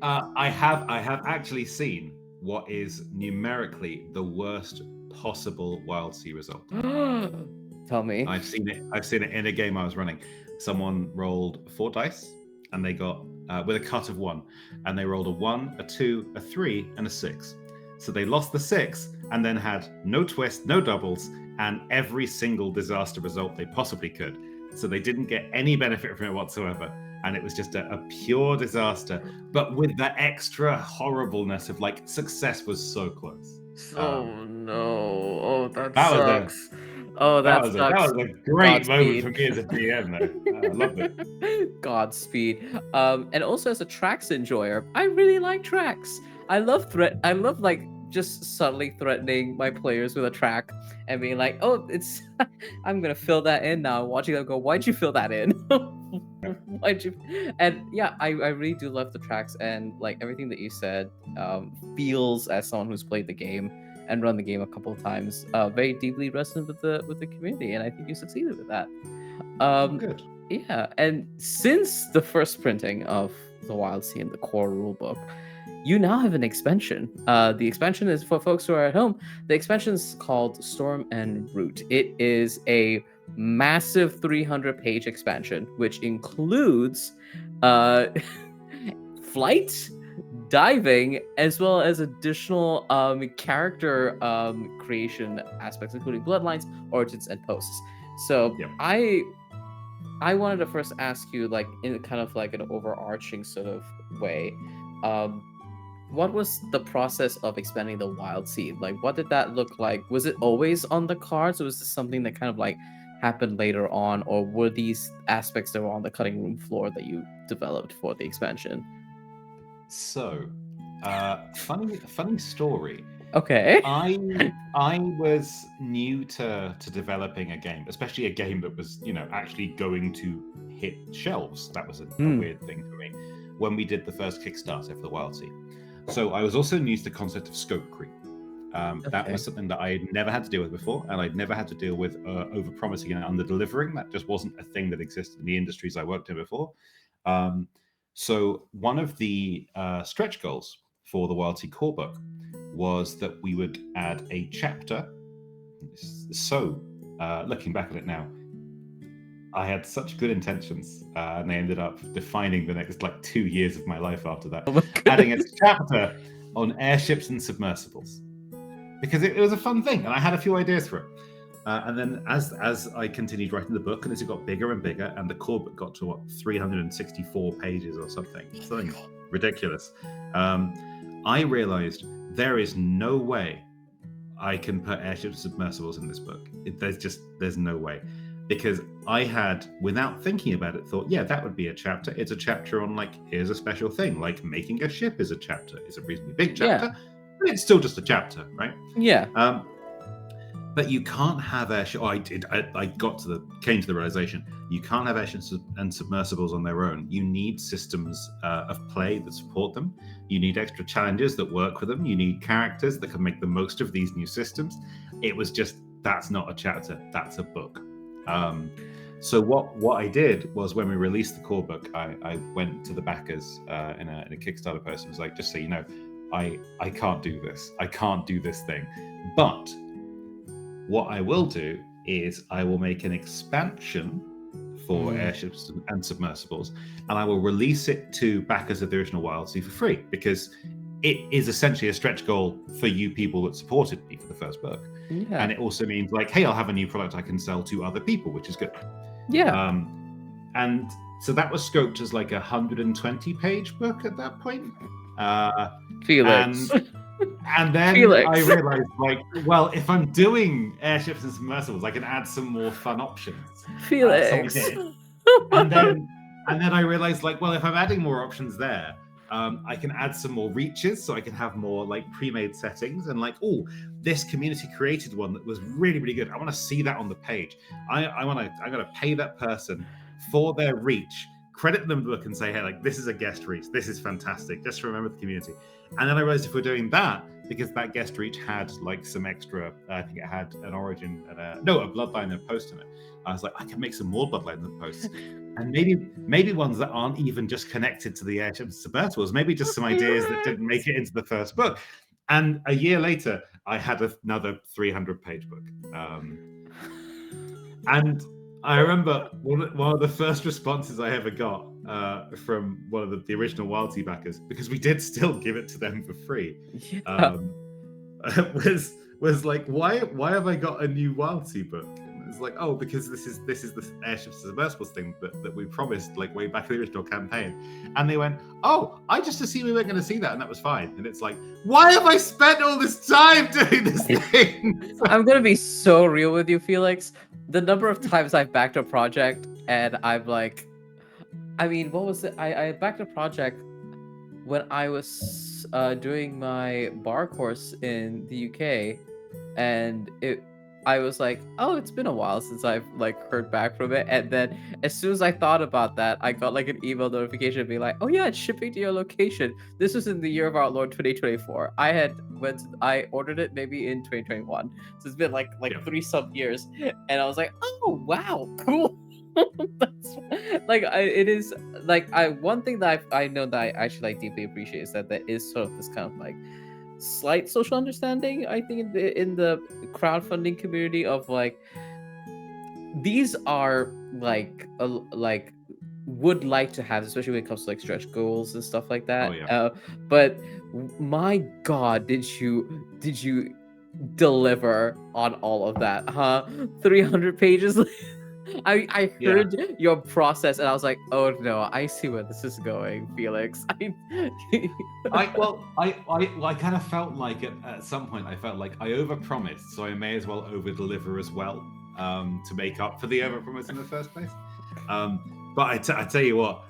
I have actually seen what is numerically the worst possible Wildsea result. Tell me. I've seen it in a game I was running. Someone rolled 4 dice, and they got with a cut of 1, and they rolled a 1, a 2, a 3, and a 6. So they lost the 6, and then had no twist, no doubles, and every single disaster result they possibly could. So they didn't get any benefit from it whatsoever. And it was just a pure disaster, but with the extra horribleness of like success was so close. Oh no! Oh, that sucks. That was sucks. a great moment for me as a DM, though. I loved it. Godspeed. And also as a tracks enjoyer, I really like tracks. I love like just subtly threatening my players with a track and being like, "Oh, it's I'm gonna fill that in now." Watching them go, "Why'd you fill that in?" Why'd you? And yeah, I really do love the tracks, and like everything that you said feels, as someone who's played the game and run the game a couple of times, very deeply resonant with the community, and I think you succeeded with that. Good. Yeah, and since the first printing of the Wildsea and the core rulebook, you now have an expansion. The expansion is, for folks who are at home, the expansion is called Storm and Root. It is a massive 300-page expansion, which includes flight, diving, as well as additional character creation aspects, including bloodlines, origins, and posts. So Yep. I wanted to first ask you, like, in kind of like an overarching sort of way, what was the process of expanding the Wildsea? Like, what did that look like? Was it always on the cards, or was this something that kind of like happened later on, or were these aspects that were on the cutting room floor that you developed for the expansion? So, funny story. Okay. I was new to developing a game, especially a game that was, actually going to hit shelves. That was a weird thing for me when we did the first Kickstarter for the Wildsea. So I was also new to the concept of scope creep. That was something that I had never had to deal with before, and I'd never had to deal with over-promising and under-delivering. That just wasn't a thing that existed in the industries I worked in before. So one of the stretch goals for the Wildsea core book was that we would add a chapter. So, looking back at it now, I had such good intentions, and they ended up defining the next 2 years of my life after that. Adding a chapter on airships and submersibles, because it was a fun thing, and I had a few ideas for it. And then as I continued writing the book, and as it got bigger and bigger, and the core book got to 364 pages or something ridiculous, I realized there is no way I can put airships and submersibles in this book. There's no way. Because I had, without thinking about it, thought, yeah, that would be a chapter. It's a chapter on, here's a special thing. Like, making a ship is a chapter. It's a reasonably big chapter, but it's still just a chapter, right? Yeah. But you can't have airships. I came to the realization, you can't have airships and submersibles on their own. You need systems of play that support them. You need extra challenges that work with them. You need characters that can make the most of these new systems. It was just, that's not a chapter, that's a book. So what I did was, when we released the core book, I went to the backers in a Kickstarter post and was like, just so you know, I can't do this. I can't do this thing. But what I will do is I will make an expansion for airships and submersibles, and I will release it to backers of the original Wildsea for free, because it is essentially a stretch goal for you people that supported me for the first book. Yeah. And it also means like, hey, I'll have a new product I can sell to other people, which is good. Yeah. And so that was scoped as like a 120-page book at that point. Felix. And then Felix. I realized, like, well, if I'm doing airships and submersibles, I can add some more fun options. Felix. So we did. And then I realized, like, well, if I'm adding more options there, I can add some more reaches, so I can have more like pre-made settings, and like, oh, this community created one that was really, really good. I want to see that on the page. I'm gonna pay that person for their reach, credit them the book, and say, hey, like, this is a guest reach. This is fantastic. Just remember the community. And then I realized if we're doing that, because that guest reach had like some extra, I think it had an origin and a bloodline and a post in it. I was like, I can make some more bloodlines and posts, and maybe ones that aren't even just connected to the airship submersibles, maybe just some ideas that didn't make it into the first book. And a year later, I had another 300-page book. And I remember one of the first responses I ever got from one of the original Wildsea backers, because we did still give it to them for free, was like, why have I got a new Wildsea book? And it's like, oh, because this is the airships and submersibles thing that we promised like way back in the original campaign. And they went, oh, I just assumed we weren't going to see that, and that was fine. And it's like, why have I spent all this time doing this thing? I'm gonna be so real with you, Felix. The number of times I've backed a project and I'm like, I mean, what was it? I backed a project when I was doing my bar course in the UK, and I was like, oh, it's been a while since I've like heard back from it. And then as soon as I thought about that, I got like an email notification being like, oh yeah, it's shipping to your location. This was in the year of our Lord 2024. I ordered it maybe in 2021. So it's been like 3-some years. And I was like, oh wow, cool. That's like it is like one thing that I know that I actually like deeply appreciate is that there is sort of this kind of like slight social understanding, I think, in the crowdfunding community of like, these are like would like to have, especially when it comes to like stretch goals and stuff like that. Oh, yeah. But my God, did you deliver on all of that, huh? 300 pages. I heard your process and I was like, oh no, I see where this is going, Felix. I kind of felt like at some point I felt like I overpromised, so I may as well overdeliver as well, to make up for the overpromise in the first place. But I tell you what,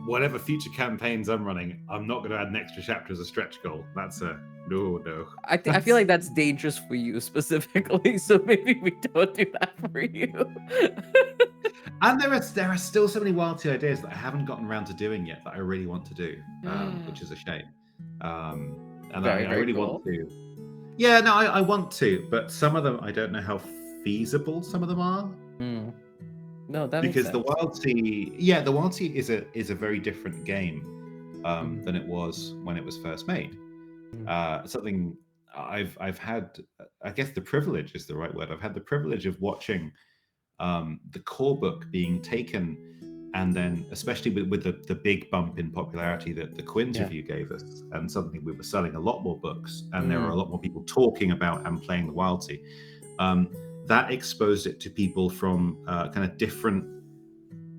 whatever future campaigns I'm running, I'm not going to add an extra chapter as a stretch goal. That's a no. I feel like that's dangerous for you specifically, so maybe we don't do that for you. And there are still so many Wildsea ideas that I haven't gotten around to doing yet that I really want to do, which is a shame. And I really want to. Yeah, no, I want to, but some of them I don't know how feasible some of them are. No, that because makes sense. the Wildsea is a very different game than it was when it was first made. Something I've had, I guess the privilege is the right word. I've had the privilege of watching the core book being taken, and then especially with the big bump in popularity that the Quinn's review gave us, and suddenly we were selling a lot more books, and there were a lot more people talking about and playing the Wildsea. That exposed it to people from kind of different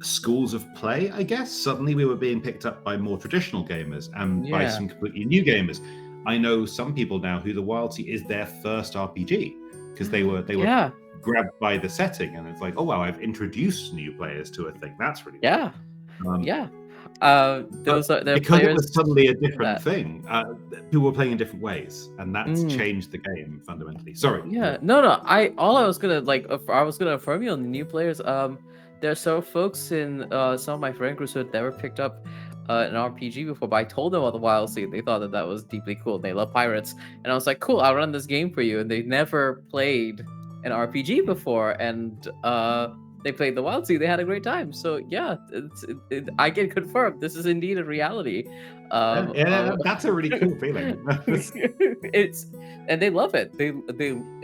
schools of play, I guess. Suddenly we were being picked up by more traditional gamers and by some completely new gamers. I know some people now who the Wildsea is their first RPG, because they were grabbed by the setting, and it's like, oh wow, I've introduced new players to a thing. That's really cool. Because it was suddenly a different thing. People were playing in different ways, and that's changed the game fundamentally. Sorry. I was gonna affirm you on the new players. There are some folks in some of my friend groups who had never picked up an RPG before, but I told them about the Wildsea. They thought that was deeply cool. They love pirates, and I was like, cool, I'll run this game for you. And they never played an RPG before, and they played the Wildsea. They had a great time. So yeah, I can confirm this is indeed a reality. That's a really cool feeling. And they love it. They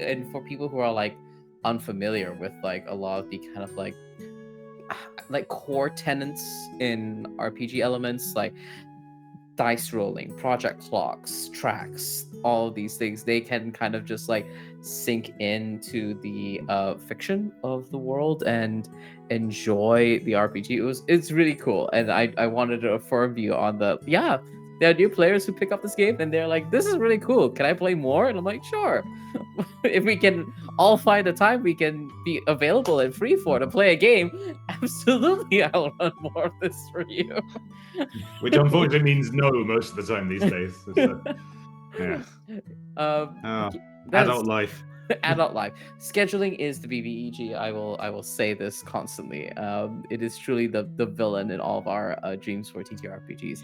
and for people who are like unfamiliar with like a lot of the kind of like like core tenets in RPG elements, like dice rolling, project clocks, tracks, all of these things, they can kind of just like sink into the fiction of the world and enjoy the RPG. It's really cool, and I wanted to affirm you on the there are new players who pick up this game and they're like, this is really cool. Can I play more? And I'm like, sure. If we can all find a time we can be available and free for to play a game, absolutely I'll run more of this for you. Which unfortunately means no most of the time these days. Yeah. That's Adult life. adult life. Scheduling is the BBEG. I will say this constantly. It is truly the villain in all of our dreams for TTRPGs.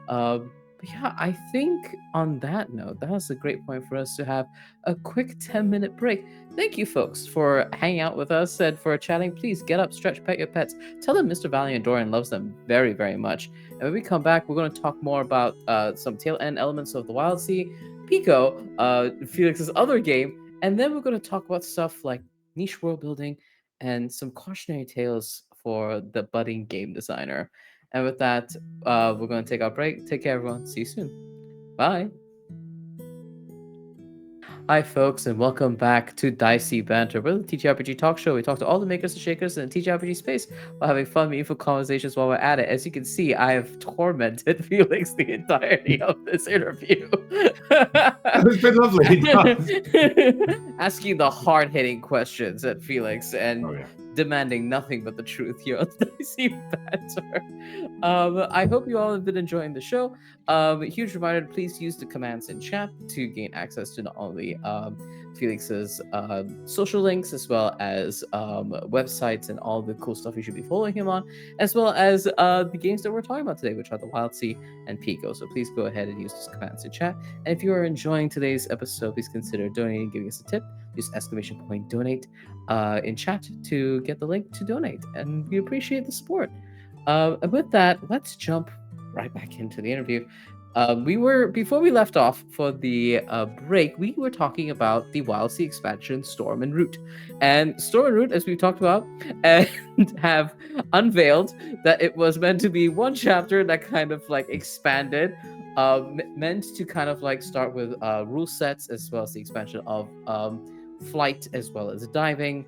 But yeah, I think on that note, that was a great point for us to have a quick 10-minute break. Thank you, folks, for hanging out with us and for chatting. Please get up, stretch, pet your pets. Tell them Mr. Valiant Dorian loves them very, very much. And when we come back, we're going to talk more about some tail end elements of the Wildsea, Pico, Felix's other game, and then we're going to talk about stuff like niche world building and some cautionary tales for the budding game designer. And with that, we're going to take our break. Take care, everyone. See you soon. Bye. Hi, folks, and welcome back to Dicey Banter. We're the TTRPG Talk Show. We talk to all the makers and shakers in the TTRPG space while having fun, meaningful conversations while we're at it. As you can see, I have tormented Felix the entirety of this interview. It's been lovely. Asking the hard-hitting questions at Felix and Oh, yeah. demanding nothing but the truth here on Dicey Banter. I hope you all have been enjoying the show. Huge reminder, please use the commands in chat to gain access to not only Felix's social links, as well as websites and all the cool stuff you should be following him on, as well as the games that we're talking about today, which are the Wildsea and Pico. So please go ahead and use those commands in chat. And if you are enjoying today's episode, please consider donating, giving us a tip. Use !donate in chat to get the link to donate, and we appreciate the support. And with that, let's jump right back into the interview. Before we left off for the break, we were talking about the Wildsea expansion Storm and Root. And Storm and Root, as we've talked about, and have unveiled that it was meant to be one chapter that kind of like expanded, meant to kind of like start with rule sets, as well as the expansion of flight, as well as diving.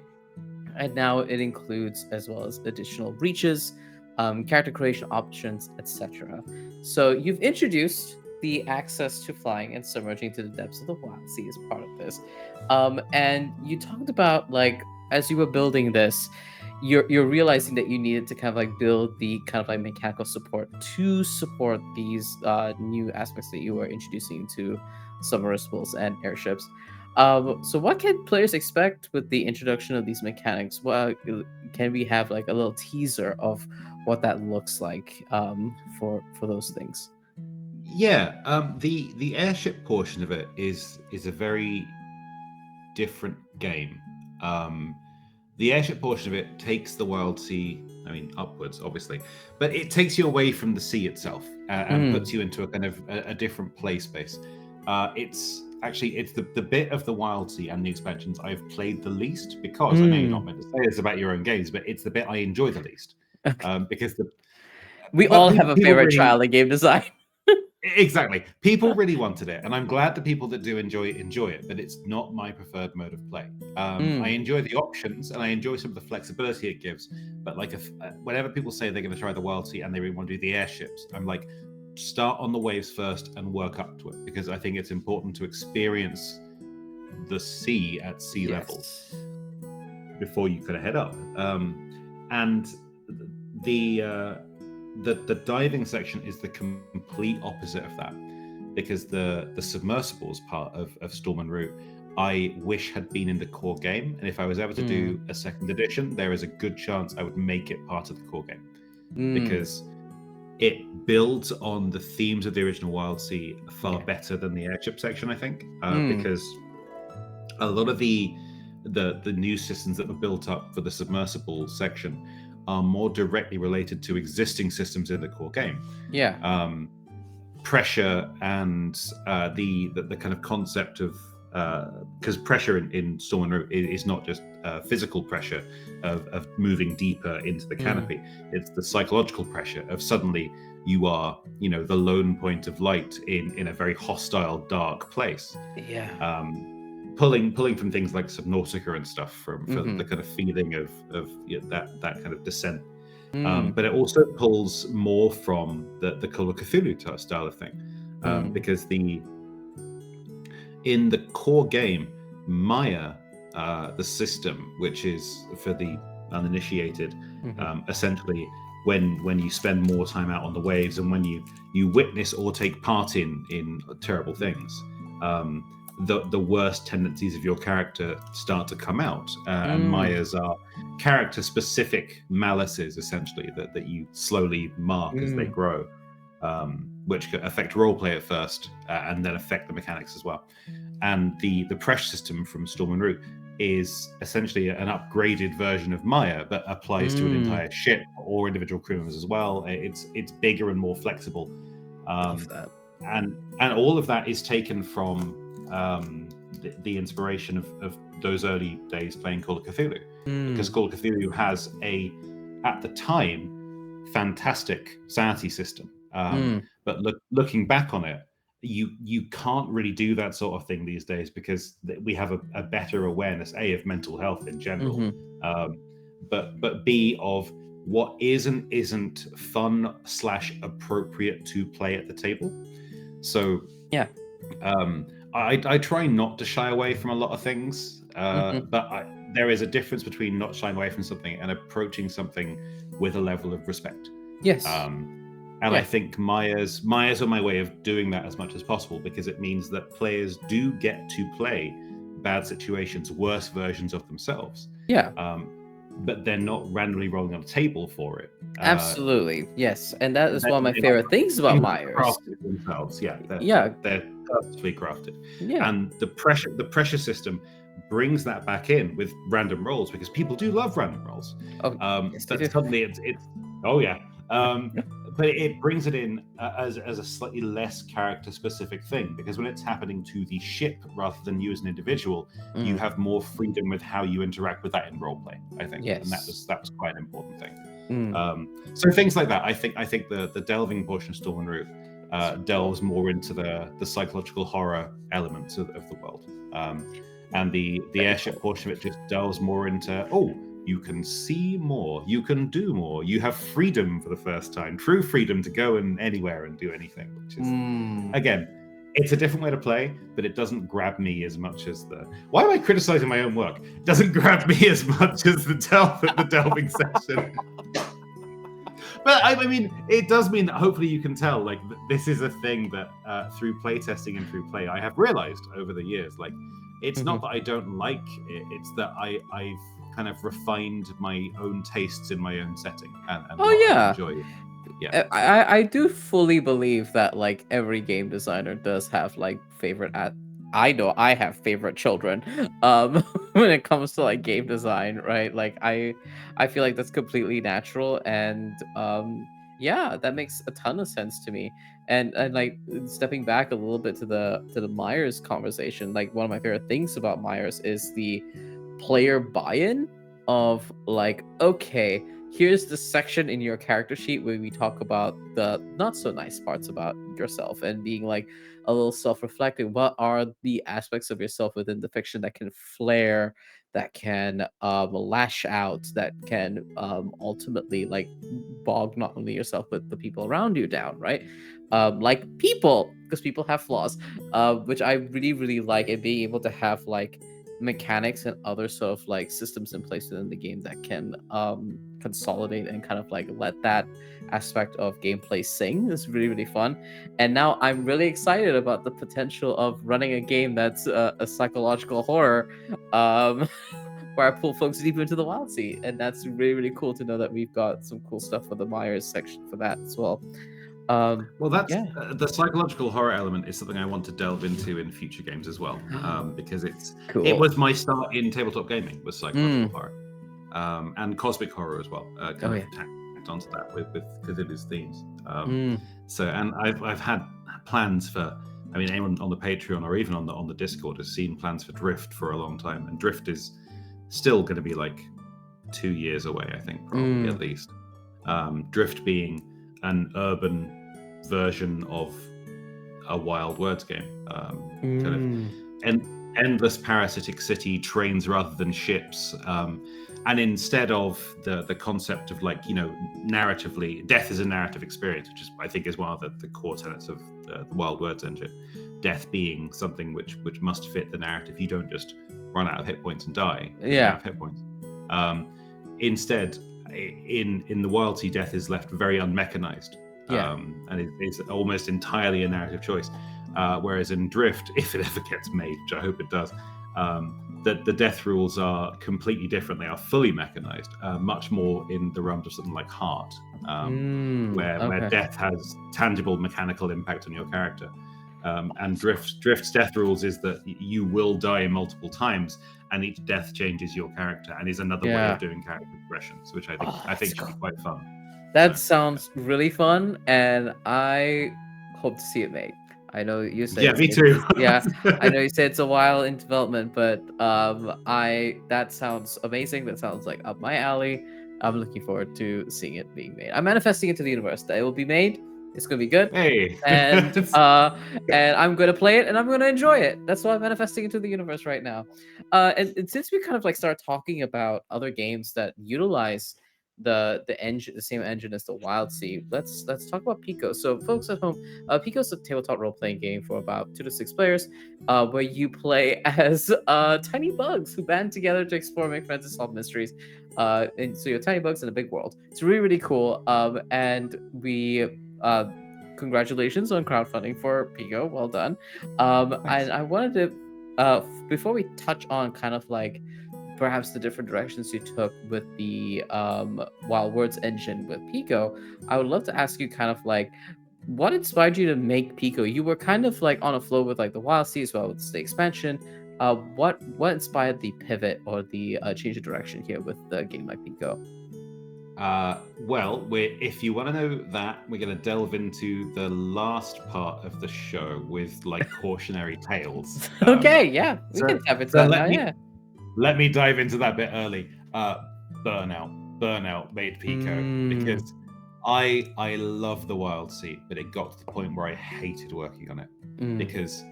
And now it includes as well as additional reaches, character creation options, etc. So you've introduced the access to flying and submerging to the depths of the Wildsea as part of this. And you talked about, like, as you were building this, you're realizing that you needed to kind of like build the kind of like mechanical support to support these new aspects that you were introducing to submersibles and airships. So what can players expect with the introduction of these mechanics? Well, can we have like a little teaser of what that looks like for those things? Yeah, the airship portion of it is a very different game. The airship portion of it takes the Wildsea, I mean, upwards, obviously, but it takes you away from the sea itself and puts you into a kind of a different play space. It's the bit of the Wildsea and the expansions I've played the least, because I know you're not meant to say this about your own games, but it's the bit I enjoy the least. Because we all have a favorite child in game design. Exactly. People really wanted it, and I'm glad the people that do enjoy it, but it's not my preferred mode of play. I enjoy the options, and I enjoy some of the flexibility it gives, but like whenever people say they're going to try the Wildsea and they really want to do the airships, I'm like, start on the waves first and work up to it, because I think it's important to experience the sea at sea level before you kind of head up. And the diving section is the complete opposite of that, because the submersibles part of Storm and Root I wish had been in the core game, and if I was ever to do a second edition, there is a good chance I would make it part of the core game, because it builds on the themes of the original Wildsea far better than the airship section, I think, because a lot of the new systems that were built up for the submersible section are more directly related to existing systems in the core game. Pressure and the kind of concept of because pressure in Storm and Root is not just physical pressure of moving deeper into the canopy. It's the psychological pressure of suddenly you are, the lone point of light in a very hostile, dark place. Yeah. Pulling from things like Subnautica and stuff for the kind of feeling of that kind of descent. But it also pulls more from the Call of Cthulhu style of thing, because in the core game, Maya, the system, which is for the uninitiated, essentially when you spend more time out on the waves and when you witness or take part in terrible things, the worst tendencies of your character start to come out, and Maya's are character-specific malices, essentially, that you slowly mark as they grow, which could affect roleplay at first, and then affect the mechanics as well. And the pressure system from Storm and Root is essentially an upgraded version of Maya, but applies to an entire ship or individual crew members as well. It's bigger and more flexible. Love that. And all of that is taken from the inspiration of those early days playing Call of Cthulhu, because Call of Cthulhu has at the time, fantastic sanity system. But looking back on it, you can't really do that sort of thing these days, because we have a better awareness, A, of mental health in general, but B, of what is and isn't fun / appropriate to play at the table. So yeah, I try not to shy away from a lot of things, but there is a difference between not shying away from something and approaching something with a level of respect. Yes. And I think Maya's are my way of doing that as much as possible, because it means that players do get to play bad situations, worse versions of themselves. Yeah. But they're not randomly rolling on a table for it. Absolutely, yes, and that is one of my favorite things about Myers. Crafted themselves, they're purposefully crafted. Yeah. And the pressure system brings that back in with random rolls, because people do love random rolls. Suddenly it's but it brings it in as a slightly less character specific thing, because when it's happening to the ship rather than you as an individual, you have more freedom with how you interact with that in roleplay, I think. Yes. And that was quite an important thing. So things like that, I think the delving portion of Storm and Root delves more into the psychological horror elements of the world, and the airship portion of it just delves more into you can see more, you can do more, you have freedom for the first time, true freedom to go anywhere and do anything, which is again, it's a different way to play, but it doesn't grab me as much as why am I criticizing my own work? It doesn't grab me as much as the delving section. But I mean, it does mean that hopefully you can tell, like, this is a thing that through playtesting and through play, I have realized over the years, like, it's not that I don't like it, it's that I've kind of refined my own tastes in my own setting, and I enjoy it. Yeah, I do fully believe that, like, every game designer does have, like, favorite I know I have favorite children when it comes to, like, game design, right? Like, I feel like that's completely natural, and that makes a ton of sense to me. And like, stepping back a little bit to the Myers conversation, like, one of my favorite things about Myers is the player buy-in of, like, okay, here's the section in your character sheet where we talk about the not so nice parts about yourself, and being, like, a little self-reflective. What are the aspects of yourself within the fiction that can flare, that can lash out, that can ultimately, like, bog not only yourself but the people around you down, right? Like people, because people have flaws, which I really, really like, and being able to have, like, mechanics and other sort of, like, systems in place within the game that can consolidate and kind of, like, let that aspect of gameplay sing is really, really fun. And now I'm really excited about the potential of running a game that's a psychological horror, where I pull folks deeper into the Wildsea, and that's really, really cool to know that we've got some cool stuff for the Myers section for that as well. Well, that's the psychological horror element is something I want to delve into in future games as well, because it's cool. It was my start in tabletop gaming, was psychological horror, and cosmic horror as well. Kind of tacked onto that with Cthulhu's themes. So, and I've had plans for. I mean, anyone on the Patreon or even on the Discord has seen plans for Drift for a long time, and Drift is still going to be like 2 years away, I think, probably at least. Drift being an urban version of a Wild Words game, kind of endless parasitic city, trains rather than ships, and instead of the concept of like, you know, narratively, death is a narrative experience, which is, I think, is one of the core tenets of the Wild Words engine. Death being something which must fit the narrative. You don't just run out of hit points and die. You have hit points. Instead, in the Wildsea, death is left very unmechanized, and it's almost entirely a narrative choice. Whereas in Drift, if it ever gets made, which I hope it does, the death rules are completely different. They are fully mechanized, much more in the realms of something like Heart, where death has tangible mechanical impact on your character. And Drift's death rules is that you will die multiple times, and each death changes your character, and is another way of doing character progressions, which I think should be quite fun. That sounds really fun, and I hope to see it made. I know you said me too. I know you said it's a while in development, but that sounds amazing. That sounds like up my alley. I'm looking forward to seeing it being made. I'm manifesting into the universe that it will be made. It's gonna be good. Hey. And I'm gonna play it and I'm gonna enjoy it. That's why I'm manifesting into the universe right now. And since we kind of like start talking about other games that utilize the same engine as the Wildsea, let's talk about Pico. So folks at home, Pico is a tabletop role-playing game for about 2 to 6 players, where you play as tiny bugs who band together to explore, make friends, and solve mysteries. And so you're tiny bugs in a big world. It's really, really cool. And we congratulations on crowdfunding for Pico. Well done. And I wanted to before we touch on kind of like perhaps the different directions you took with the Wild Words engine with Pico, I would love to ask you kind of like what inspired you to make Pico? You were kind of like on a flow with like the Wildsea as well with the expansion. What inspired the pivot or the change of direction here with the game like Pico? Well, if you want to know that, we're going to delve into the last part of the show with like cautionary tales. Okay, yeah, we can tap into that now. Let me dive into that bit early. Burnout made Pico because I love the Wildsea, but it got to the point where I hated working on it because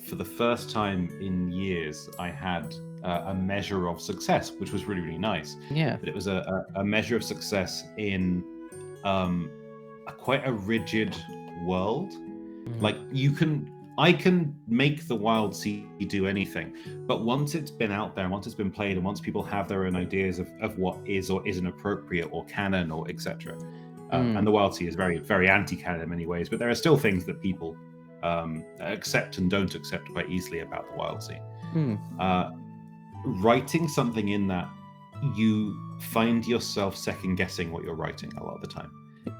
for the first time in years, I had a measure of success, which was really, really nice. Yeah. But it was a measure of success in quite a rigid world. Like I can make the Wildsea do anything, but once it's been out there, once it's been played, and once people have their own ideas of what is or isn't appropriate or canon or etc. And the Wildsea is very, very anti-canon in many ways, but there are still things that people accept and don't accept quite easily about the Wildsea. Writing something in that, you find yourself second guessing what you're writing a lot of the time.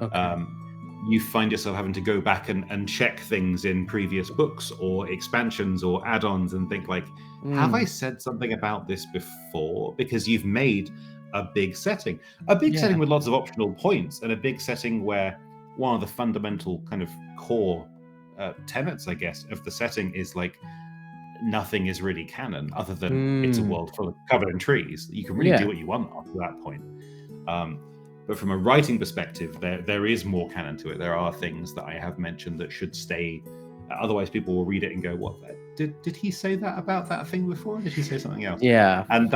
Okay. You find yourself having to go back and check things in previous books or expansions or add-ons and think like, have I said something about this before? Because you've made a big setting with lots of optional points, and a big setting where one of the fundamental kind of core tenets, I guess, of the setting is like nothing is really canon other than it's a world covered in trees. You can really do what you want after that point. But from a writing perspective, there is more canon to it. There are things that I have mentioned that should stay. Otherwise, people will read it and go, "What did he say that about that thing before? Or did he say something else?" Yeah, and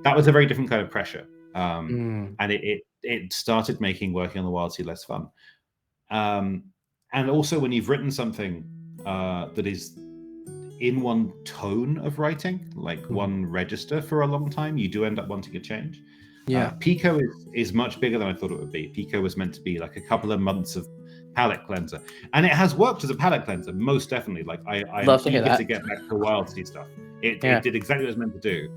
that was a very different kind of pressure. And it started making working on the Wildsea less fun. And also, when you've written something that is in one tone of writing, like one register for a long time, you do end up wanting a change. Pico is much bigger than I thought it would be. Pico was meant to be like a couple of months of palate cleanser, and it has worked as a palate cleanser, most definitely. Like I'm eager to get back to Wildsea stuff. It did exactly what it was meant to do,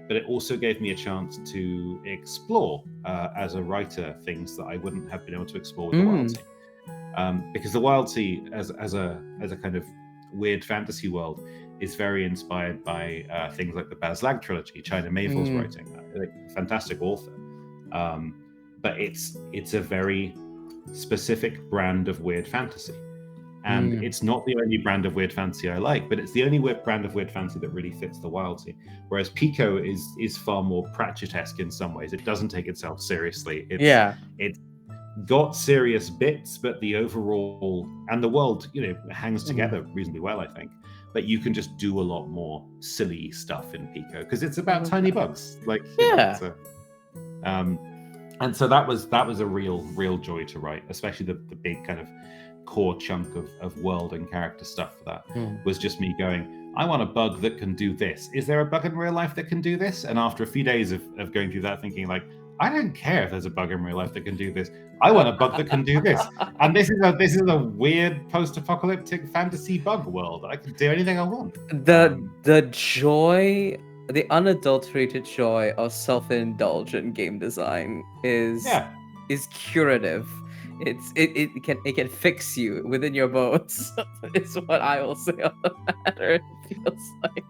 but it also gave me a chance to explore as a writer things that I wouldn't have been able to explore with the Wildsea, because the Wildsea as a kind of weird fantasy world is very inspired by things like the Baz Lag trilogy, China Miéville's writing, a fantastic author. But it's a very specific brand of weird fantasy. And it's not the only brand of weird fantasy I like, but it's the only brand of weird fantasy that really fits the Wildsea. Whereas Pico is far more Pratchett-esque in some ways. It doesn't take itself seriously. It's got serious bits, but the overall and the world, hangs together reasonably well, I think. But you can just do a lot more silly stuff in Pico because it's about tiny bugs. And so that was a real joy to write, especially the big kind of core chunk of world and character stuff for that was just me going, I want a bug that can do this. Is there a bug in real life that can do this? And after a few days of going through that, thinking like, I don't care if there's a bug in real life that can do this. I want a bug that can do this. And this is a weird post-apocalyptic fantasy bug world. I can do anything I want. The joy, the unadulterated joy of self-indulgent game design is curative. It can fix you within your bones. Is what I will say on the matter. It feels like.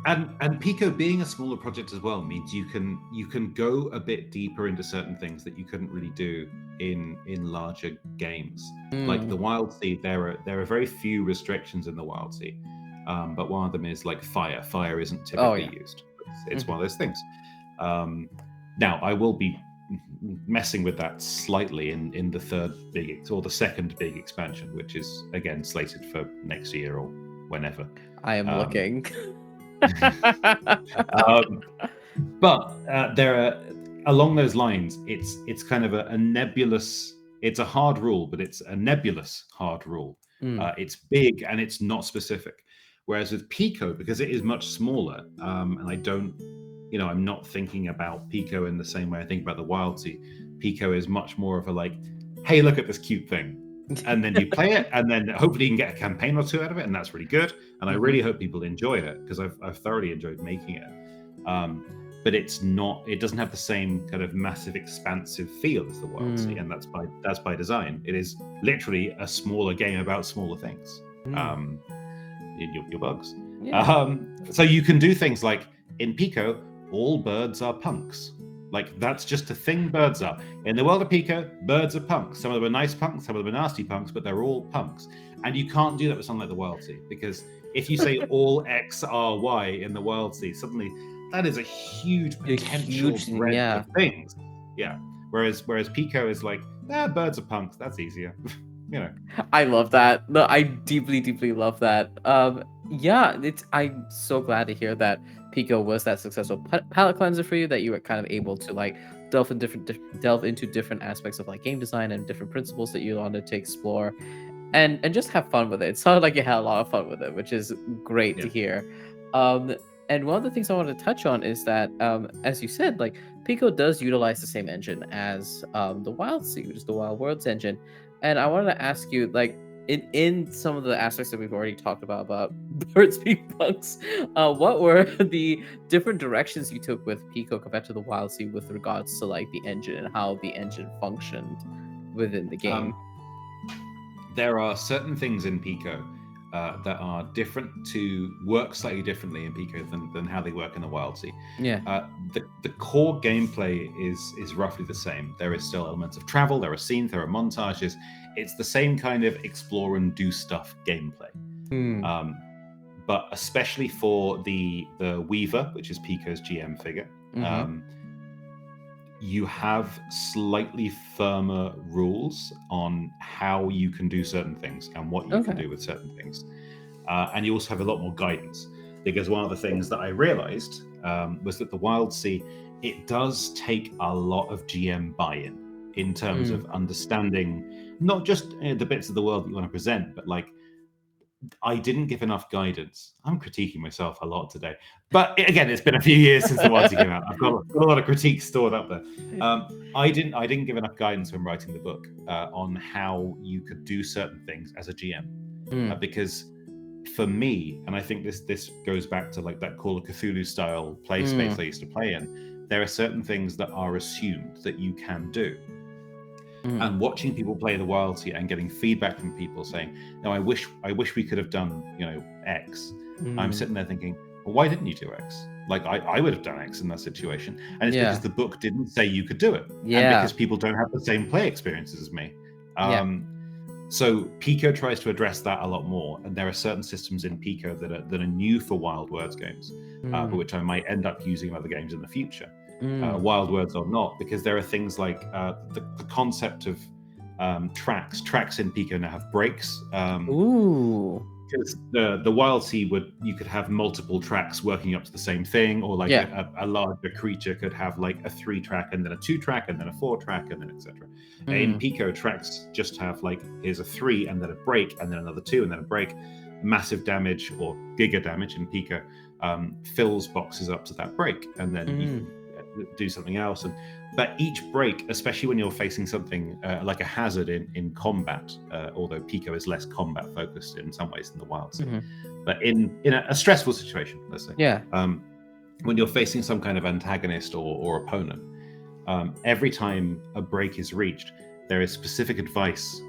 And Pico being a smaller project as well means you can go a bit deeper into certain things that you couldn't really do in larger games. Like the Wildsea, there are very few restrictions in the Wildsea, but one of them is like fire. Fire isn't typically used. It's one of those things. Now I will be messing with that slightly in the the second big expansion, which is again slated for next year or whenever. I am looking. But there are, along those lines, it's kind of a nebulous. It's a hard rule, but it's a nebulous hard rule. It's big and it's not specific. Whereas with Pico, because it is much smaller, and I don't, I'm not thinking about Pico in the same way I think about the Wildsea. Pico is much more of a like, hey, look at this cute thing. And then you play it, and then hopefully you can get a campaign or two out of it, and that's really good. And I really hope people enjoy it because I've thoroughly enjoyed making it. But it doesn't have the same kind of massive, expansive feel as the Wildsea, and that's by design. It is literally a smaller game about smaller things. Your bugs. Yeah. So you can do things like in Pico, all birds are punks. Like, that's just a thing birds are. In the world of Pico, birds are punks. Some of them are nice punks, some of them are nasty punks, but they're all punks. And you can't do that with something like the Wildsea, because if you say all X are Y in the Wildsea, suddenly that is a huge potential breadth of things. Yeah. Whereas Pico is like, birds are punks. That's easier. I love that. No, I deeply, deeply love that. I'm so glad to hear that Pico was that successful palette cleanser for you, that you were kind of able to like delve into different aspects of like game design and different principles that you wanted to explore, and just have fun with it. It sounded like you had a lot of fun with it, which is great to hear. And one of the things I wanted to touch on is that, as you said, like Pico does utilize the same engine as the Wildsea, which is the Wild Worlds engine. And I wanted to ask you, like, in some of the aspects that we've already talked about birds being punks, what were the different directions you took with Pico compared to the Wildsea with regards to like the engine and how the engine functioned within the game? There are certain things in Pico that are work slightly differently in Pico than how they work in the Wildsea. Yeah. The core gameplay is roughly the same. There is still elements of travel, there are scenes, there are montages. It's the same kind of explore and do stuff gameplay. But especially for the Weaver, which is Pico's GM figure, you have slightly firmer rules on how you can do certain things and what you can do with certain things. And you also have a lot more guidance, because one of the things that I realized was that the Wildsea, it does take a lot of GM buy-in in terms of understanding not just the bits of the world that you want to present, but like, I didn't give enough guidance. I'm critiquing myself a lot today, but again, it's been a few years since the Wildsea came out. I've got a lot of critiques stored up there. I didn't give enough guidance when writing the book on how you could do certain things as a GM, because for me, and I think this goes back to like that Call of Cthulhu style play space I used to play in. There are certain things that are assumed that you can do. And watching people play the Wildsea and getting feedback from people saying, "No, I wish we could have done, X." I'm sitting there thinking, "Well, why didn't you do X? Like I would have done X in that situation." And it's because the book didn't say you could do it, and because people don't have the same play experiences as me. So Pico tries to address that a lot more, and there are certain systems in Pico that are new for Wild Words games, but which I might end up using in other games in the future, Wild Words or not, because there are things like the concept of tracks. Tracks in Pico now have breaks. Ooh. Because the Wildsea you could have multiple tracks working up to the same thing, or like a larger creature could have like a 3-track and then a 2-track and then a 4-track and then etc. In Pico, tracks just have like, here's a 3 and then a break and then another 2 and then a break. Massive damage or giga damage in Pico fills boxes up to that break, and then you can do something else. But each break, especially when you're facing something like a hazard in combat, although Pico is less combat focused in some ways than the Wildsea, but in a stressful situation, let's say, when you're facing some kind of antagonist or opponent, every time a break is reached, there is specific advice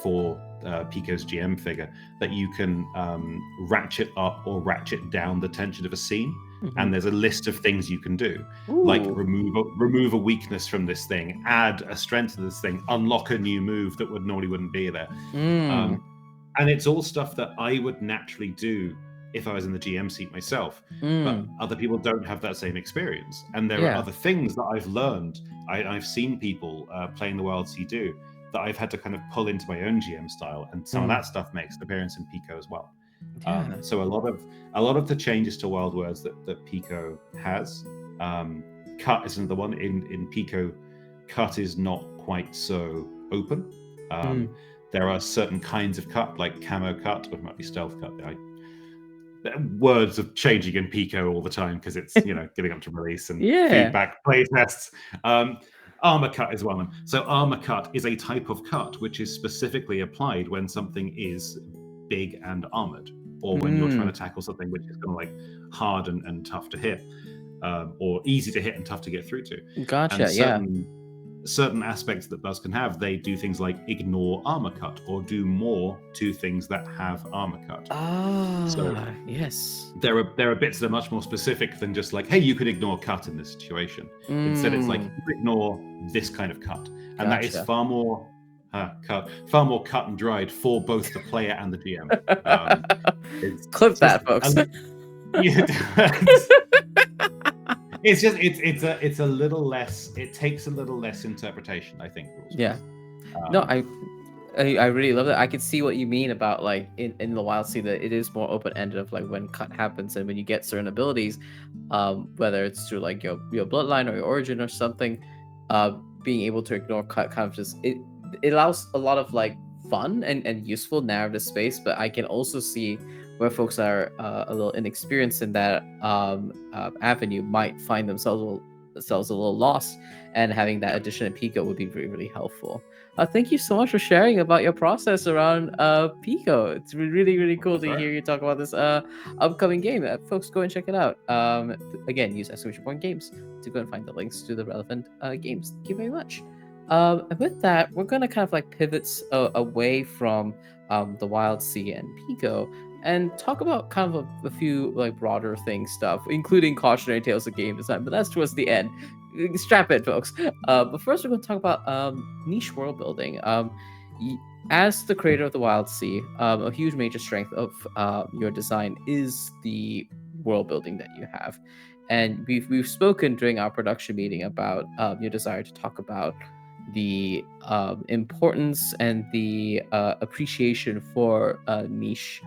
for Pico's GM figure that you can ratchet up or ratchet down the tension of a scene. And there's a list of things you can do, like remove a weakness from this thing, add a strength to this thing, unlock a new move that wouldn't be there. And it's all stuff that I would naturally do if I was in the GM seat myself, but other people don't have that same experience. And there are other things that I've learned. I've seen people playing the Wildsea do that I've had to kind of pull into my own GM style, and some of that stuff makes an appearance in Pico as well. So a lot of the changes to Wild Words that Pico has, cut is another one. In Pico, cut is not quite so open. There are certain kinds of cut, like camo cut, or it might be stealth cut. Words are changing in Pico all the time because it's getting up to release and feedback play tests. Armor cut is one of them. So armor cut is a type of cut which is specifically applied when something is big and armored, or when you're trying to tackle something which is kind of like hard and tough to hit, or easy to hit and tough to get through to. Gotcha. And certain aspects that Buzz can have, they do things like ignore armor cut or do more to things that have armor cut. Yes. There are bits that are much more specific than just like, hey, you could ignore cut in this situation. Instead, it's like, you ignore this kind of cut, and that is far more cut and dried for both the player and the GM. Clip that, folks. It's a little less. It takes a little less interpretation, I think. No, I really love that. I can see what you mean about like in the Wildsea that it is more open ended of like when cut happens and when you get certain abilities, whether it's through like your bloodline or your origin or something, being able to ignore cut kind of just it allows a lot of like fun and useful narrative space. But I can also see where folks are a little inexperienced in that avenue might find themselves a little lost, and having that addition in Pico would be really, really helpful. Thank you so much for sharing about your process around Pico. It's really, really cool to hear you talk about this upcoming game. Folks, go and check it out. Again, use !games to go and find the links to the relevant games. Thank you very much. And with that, we're going to kind of like pivot away from the Wildsea and Pico and talk about kind of a few like broader stuff, including cautionary tales of game design, but that's towards the end. Strap in, folks. But first, we're going to talk about niche world building. As the creator of the Wildsea, a huge major strength of your design is the world building that you have, and we've spoken during our production meeting about your desire to talk about the importance and the appreciation for niche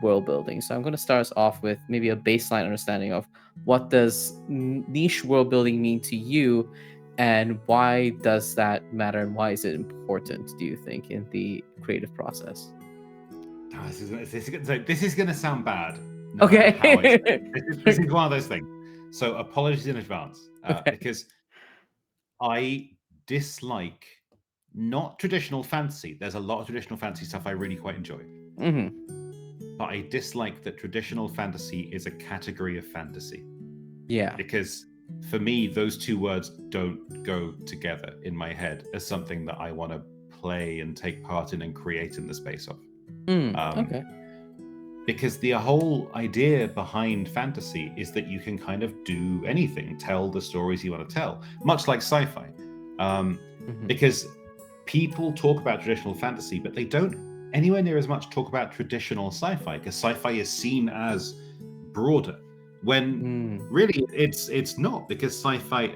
world building. So I'm going to start us off with maybe a baseline understanding of what does niche world building mean to you, and why does that matter, and why is it important, do you think, in the creative process? This is going to sound bad. Okay. This is one of those things. So apologies in advance, because I dislike not traditional fantasy. There's a lot of traditional fantasy stuff I really quite enjoy. But I dislike that traditional fantasy is a category of fantasy. Yeah. Because for me, those two words don't go together in my head as something that I want to play and take part in and create in the space of. Because the whole idea behind fantasy is that you can kind of do anything, tell the stories you want to tell, much like sci-fi. Because people talk about traditional fantasy, but they don't anywhere near as much talk about traditional sci-fi, because sci-fi is seen as broader, when really it's not, because sci-fi,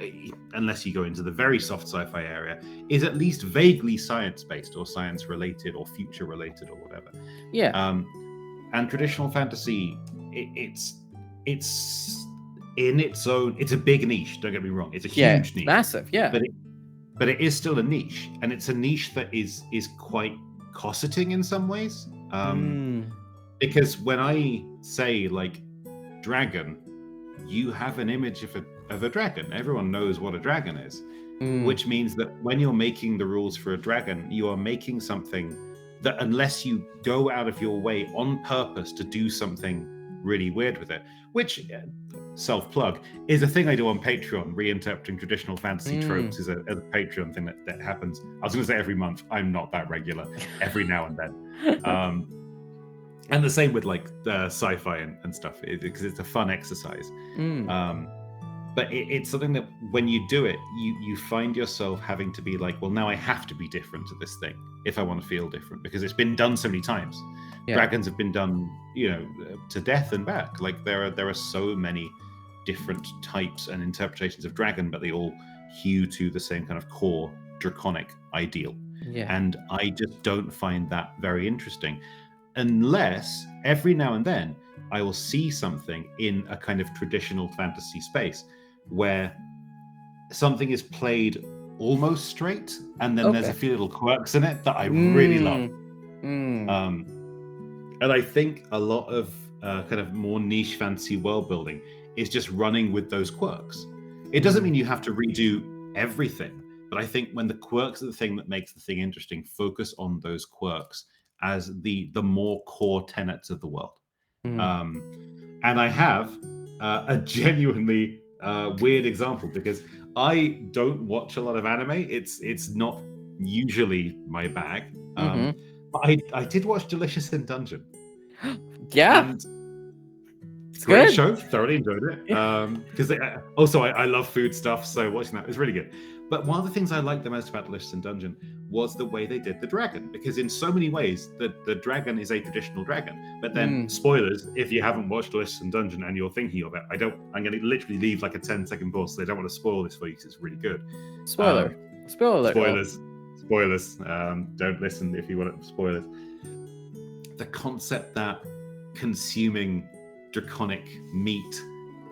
unless you go into the very soft sci-fi area, is at least vaguely science-based or science-related or future-related or whatever. Yeah. And traditional fantasy, it's in its own, it's a big niche, don't get me wrong, it's a huge niche, massive, yeah, but it is still a niche, and it's a niche that is quite cosseting in some ways, because when I say like dragon, you have an image of a dragon. Everyone knows what a dragon is, which means that when you're making the rules for a dragon, you are making something that, unless you go out of your way on purpose to do something really weird with it, which, self-plug, is a thing I do on Patreon. Reinterpreting traditional fantasy tropes is a Patreon thing that happens. I was going to say every month. I'm not that regular. Every now and then. And the same with like sci-fi and stuff, because it's a fun exercise. But it's something that when you do it, you find yourself having to be like, well, now I have to be different to this thing if I want to feel different, because it's been done so many times. Yeah. Dragons have been done, to death and back. Like there are so many different types and interpretations of dragon, but they all hew to the same kind of core draconic ideal. Yeah. And I just don't find that very interesting, unless every now and then I will see something in a kind of traditional fantasy space where something is played almost straight, and then there's a few little quirks in it that I really love. And I think a lot of kind of more niche fantasy world building is just running with those quirks. It doesn't mean you have to redo everything, but I think when the quirks are the thing that makes the thing interesting, focus on those quirks as the more core tenets of the world. And I have a genuinely weird example, because I don't watch a lot of anime. It's not usually my bag. But I did watch Delicious in Dungeon. Yeah. And it's a great show. Thoroughly enjoyed it. Because also I love food stuff, so watching that was really good. But one of the things I liked the most about Delicious in Dungeon was the way they did the dragon, because in so many ways the dragon is a traditional dragon. But then spoilers, if you haven't watched Delicious in Dungeon and you're thinking of it, I'm going to literally leave like a 10-second pause, so I don't want to spoil this for you because it's really good. Spoilers. Don't listen if you want spoilers. The concept that consuming draconic meat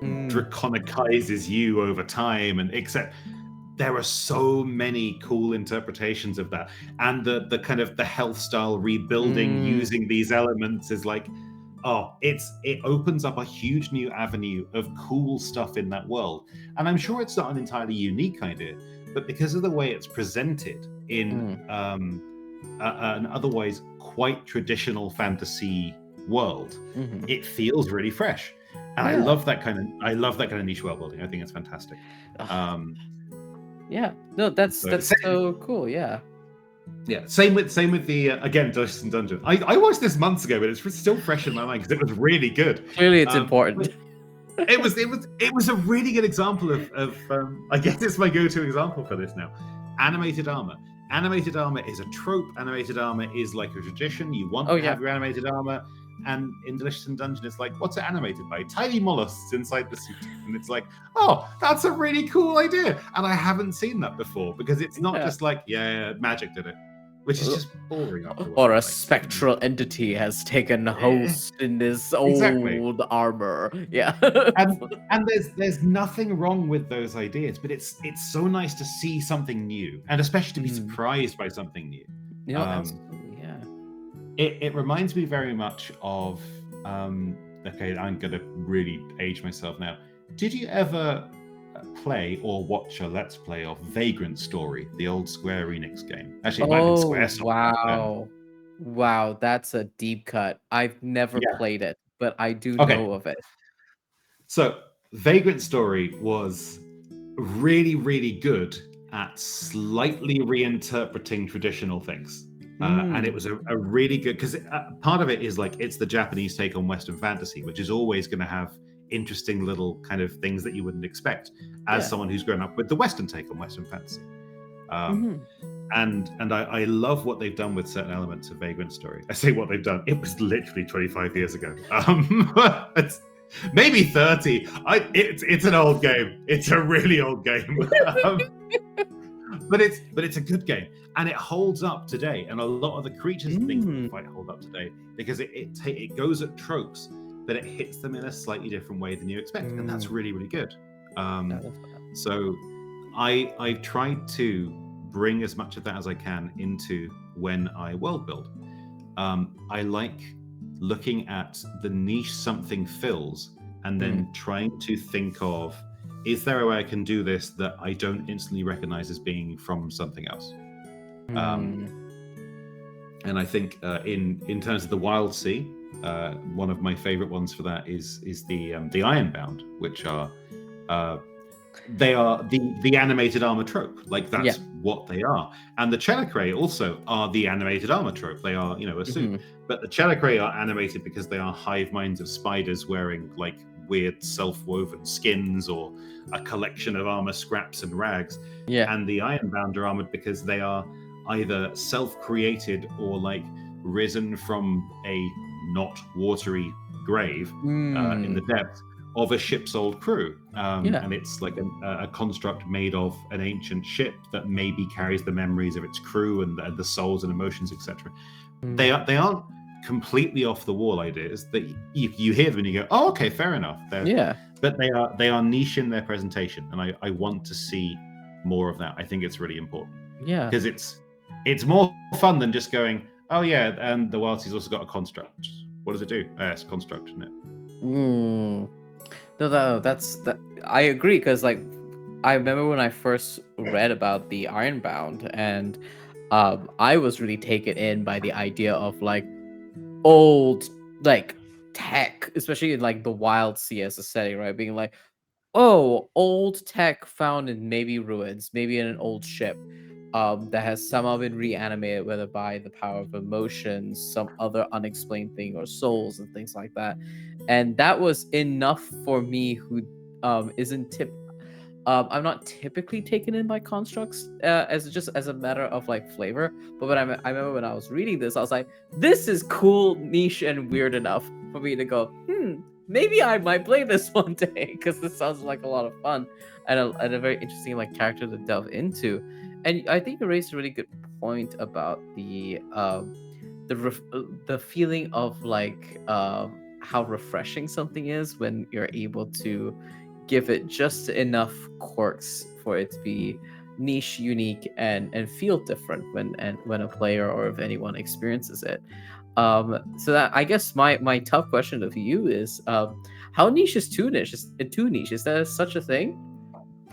draconicizes you over time, and except there are so many cool interpretations of that, and the kind of the health style rebuilding using these elements is like, it opens up a huge new avenue of cool stuff in that world. And I'm sure it's not an entirely unique idea, but because of the way it's presented in an otherwise quite traditional fantasy world, it feels really fresh. And I love that kind of niche world building. I think it's fantastic. Yeah, no, that's so cool. Yeah. Same with the again, Delicious in Dungeon. I watched this months ago, but it's still fresh in my mind because it was really good. Clearly, it's important. It was a really good example of I guess it's my go-to example for this now. Animated armor. Animated armor is a trope. Animated armor is like a tradition. You want to have your animated armor. And in Delicious in Dungeon, it's like, what's it animated by? Tiny mollusks inside the suit. And it's like, oh, that's a really cool idea. And I haven't seen that before, because it's not just like, magic did it, which is just boring after a while. Or a spectral entity has taken host in this old armor. Yeah. and there's nothing wrong with those ideas, but it's so nice to see something new, and especially to be surprised by something new. Absolutely. It reminds me very much of, okay, I'm going to really age myself now. Did you ever play or watch a Let's Play of Vagrant Story, the old Square Enix game? Actually, it might have been Square. Wow, that's a deep cut. I've never played it, but I do know of it. So, Vagrant Story was really, really good at slightly reinterpreting traditional things. And it was a really good, because part of it is like, it's the Japanese take on Western fantasy, which is always going to have interesting little kind of things that you wouldn't expect as someone who's grown up with the Western take on Western fantasy. And I love what they've done with certain elements of Vagrant Story. I say what they've done. It was literally 25 years ago. It's maybe 30. It's an old game. It's a really old game. But it's a good game, and it holds up today. And a lot of the creatures and things that we fight hold up today because it goes at tropes, but it hits them in a slightly different way than you expect, and that's really, really good. So I've tried to bring as much of that as I can into when I world build. I like looking at the niche something fills and then trying to think of, is there a way I can do this that I don't instantly recognize as being from something else? And I think in terms of the Wildsea, one of my favorite ones for that is the Ironbound, which are they are the animated armor trope. Like that's what they are. And the Chelicerae also are the animated armor trope. They are, a suit. But the Chelicerae are animated because they are hive minds of spiders wearing like weird self-woven skins or a collection of armor scraps and rags. And the Ironbound are armored because they are either self-created or like risen from a not watery grave in the depths of a ship's old crew. And it's like a construct made of an ancient ship that maybe carries the memories of its crew and the souls and emotions, etc. They aren't completely off the wall ideas that you hear them and you go, oh, okay, fair enough. But they are niche in their presentation, and I want to see more of that. I think it's really important. Because it's more fun than just going, oh yeah, and the Wildsea's also got a construct. What does it do? It's a construct, isn't it? No, that's that. I agree, because like I remember when I first read about the Ironbound, and I was really taken in by the idea of like old like tech, especially in like the Wildsea as a setting, right? Being like, oh, old tech found in maybe ruins, maybe in an old ship, that has somehow been reanimated, whether by the power of emotions, some other unexplained thing, or souls and things like that. And that was enough for me, who isn't I'm not typically taken in by constructs as a matter of like flavor. But I remember when I was reading this, I was like, this is cool, niche, and weird enough for me to go, maybe I might play this one day, because this sounds like a lot of fun and a very interesting like character to delve into. And I think you raised a really good point about the feeling of like how refreshing something is when you're able to give it just enough quirks for it to be niche, unique, and feel different when a player or if anyone experiences it. So that, I guess my tough question of you is, how niche is too niche? Too niche? Is there such a thing?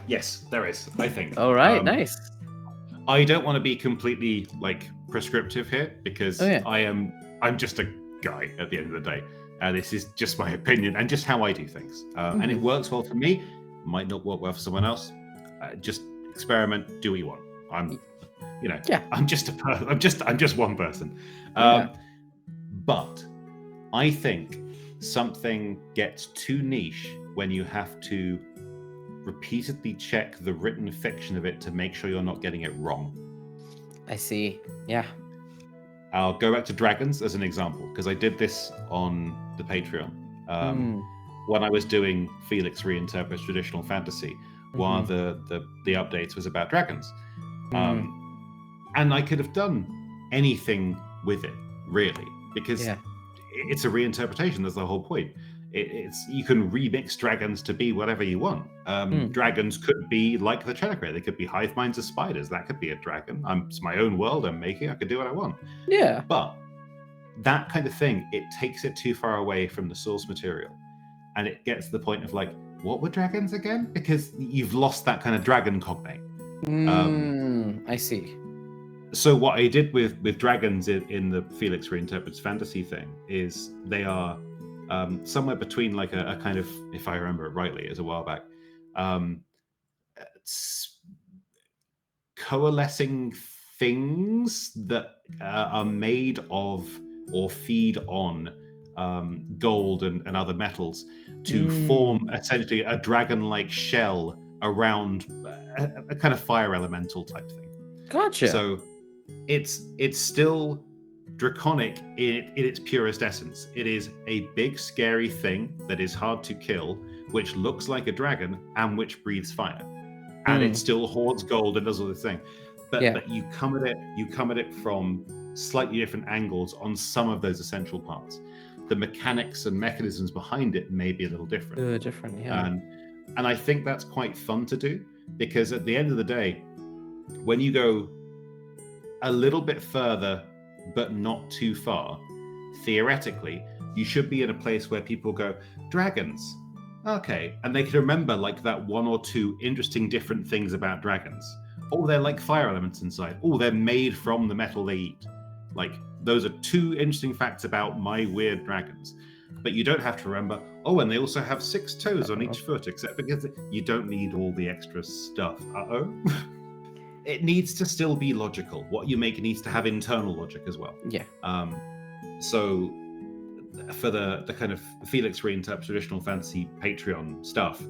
Yes, there is, I think. All right, nice. I don't want to be completely like prescriptive here, because I'm just a guy at the end of the day. This is just my opinion and just how I do things. And it works well for me, might not work well for someone else. Just experiment, do what you want. I'm just one person. But I think something gets too niche when you have to repeatedly check the written fiction of it to make sure you're not getting it wrong. I see. Yeah. I'll go back to dragons as an example, because I did this on the Patreon. When I was doing Felix Reinterprets Traditional Fantasy, one of the updates was about dragons. And I could have done anything with it, really, because it's a reinterpretation. That's the whole point. It's you can remix dragons to be whatever you want. Dragons could be like the Chelicerae. They could be hive minds of spiders. That could be a dragon. It's my own world I'm making. I could do what I want. Yeah. But that kind of thing, it takes it too far away from the source material. And it gets to the point of like, what were dragons again? Because you've lost that kind of dragon cognate. I see. So what I did with dragons in the Felix Reinterprets Fantasy thing is they are somewhere between like a kind of, if I remember it rightly, it was a while back, coalescing things that are made of or feed on gold and other metals to form essentially a dragon-like shell around a kind of fire elemental type thing. Gotcha. So it's still draconic in its purest essence. It is a big scary thing that is hard to kill, which looks like a dragon and which breathes fire, and it still hoards gold and does all this thing. But you come at it from slightly different angles on some of those essential parts. The mechanics and mechanisms behind it may be a little different. And I think that's quite fun to do, because at the end of the day, when you go a little bit further but not too far, theoretically, you should be in a place where people go, dragons, okay, and they can remember like that one or two interesting different things about dragons. Oh, they're like fire elements inside. Oh, they're made from the metal they eat. Like, those are two interesting facts about my weird dragons. But you don't have to remember, oh, and they also have 6 toes on each foot, except because you don't need all the extra stuff. It needs to still be logical. What you make needs to have internal logic as well. So for the kind of Felix reinterprets traditional fantasy Patreon stuff,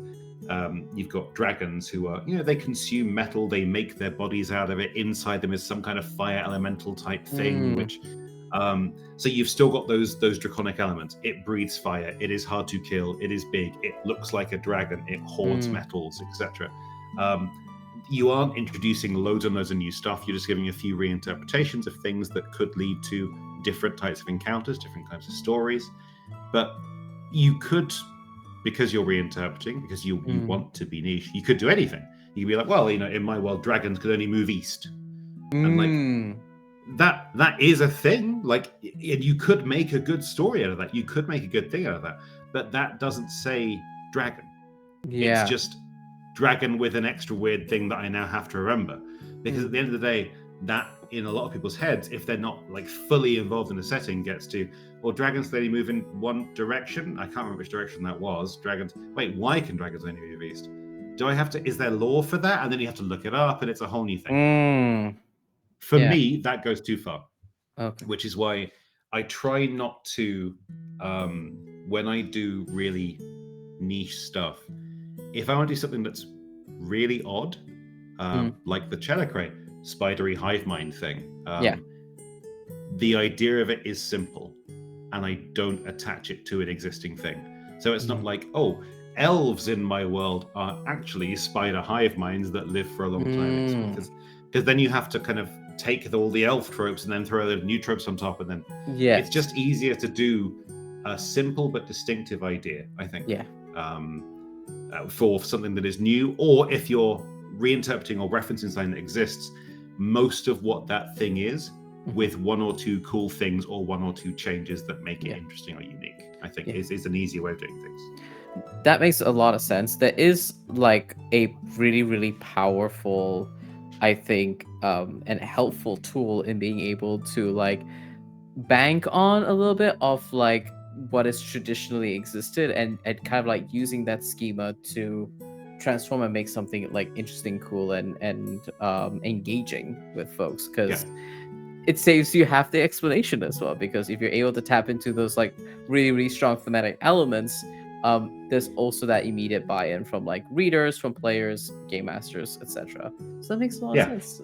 you've got dragons who are, they consume metal, they make their bodies out of it. Inside them is some kind of fire elemental type thing, which so you've still got those draconic elements. It breathes fire, it is hard to kill, it is big, it looks like a dragon, it hoards metals, etc. You aren't introducing loads and loads of new stuff. You're just giving a few reinterpretations of things that could lead to different types of encounters, different types of stories. But you could, because you're reinterpreting, because you want to be niche, you could do anything. You could be like, well, in my world, dragons could only move east. And like that is a thing. Like, you could make a good story out of that. You could make a good thing out of that. But that doesn't say dragon. It's just dragon with an extra weird thing that I now have to remember. Because at the end of the day, that in a lot of people's heads, if they're not like fully involved in the setting, gets to, well, dragons can only move in one direction. I can't remember which direction that was. Why can dragons only move east? Do I have to, is there law for that? And then you have to look it up, and it's a whole new thing. For me, that goes too far. Which is why I try not to, when I do really niche stuff, if I want to do something that's really odd, like the Chelicray spidery hive mind thing, the idea of it is simple, and I don't attach it to an existing thing. So it's not like, oh, elves in my world are actually spider hive minds that live for a long time. Because then you have to kind of take all the elf tropes and then throw the new tropes on top, and then it's just easier to do a simple but distinctive idea, I think. For something that is new, or if you're reinterpreting or referencing something that exists, most of what that thing is, with 1 or 2 cool things or 1 or 2 changes that make it interesting or unique, I think is an easier way of doing things. That makes a lot of sense. There is like a really, really powerful, I think, and helpful tool in being able to like bank on a little bit of like what has traditionally existed, and kind of like using that schema to transform and make something like interesting, cool, and engaging with folks, because it saves you half the explanation as well. Because if you're able to tap into those like really, really strong thematic elements, there's also that immediate buy-in from like readers, from players, game masters, etc. So that makes a lot of sense.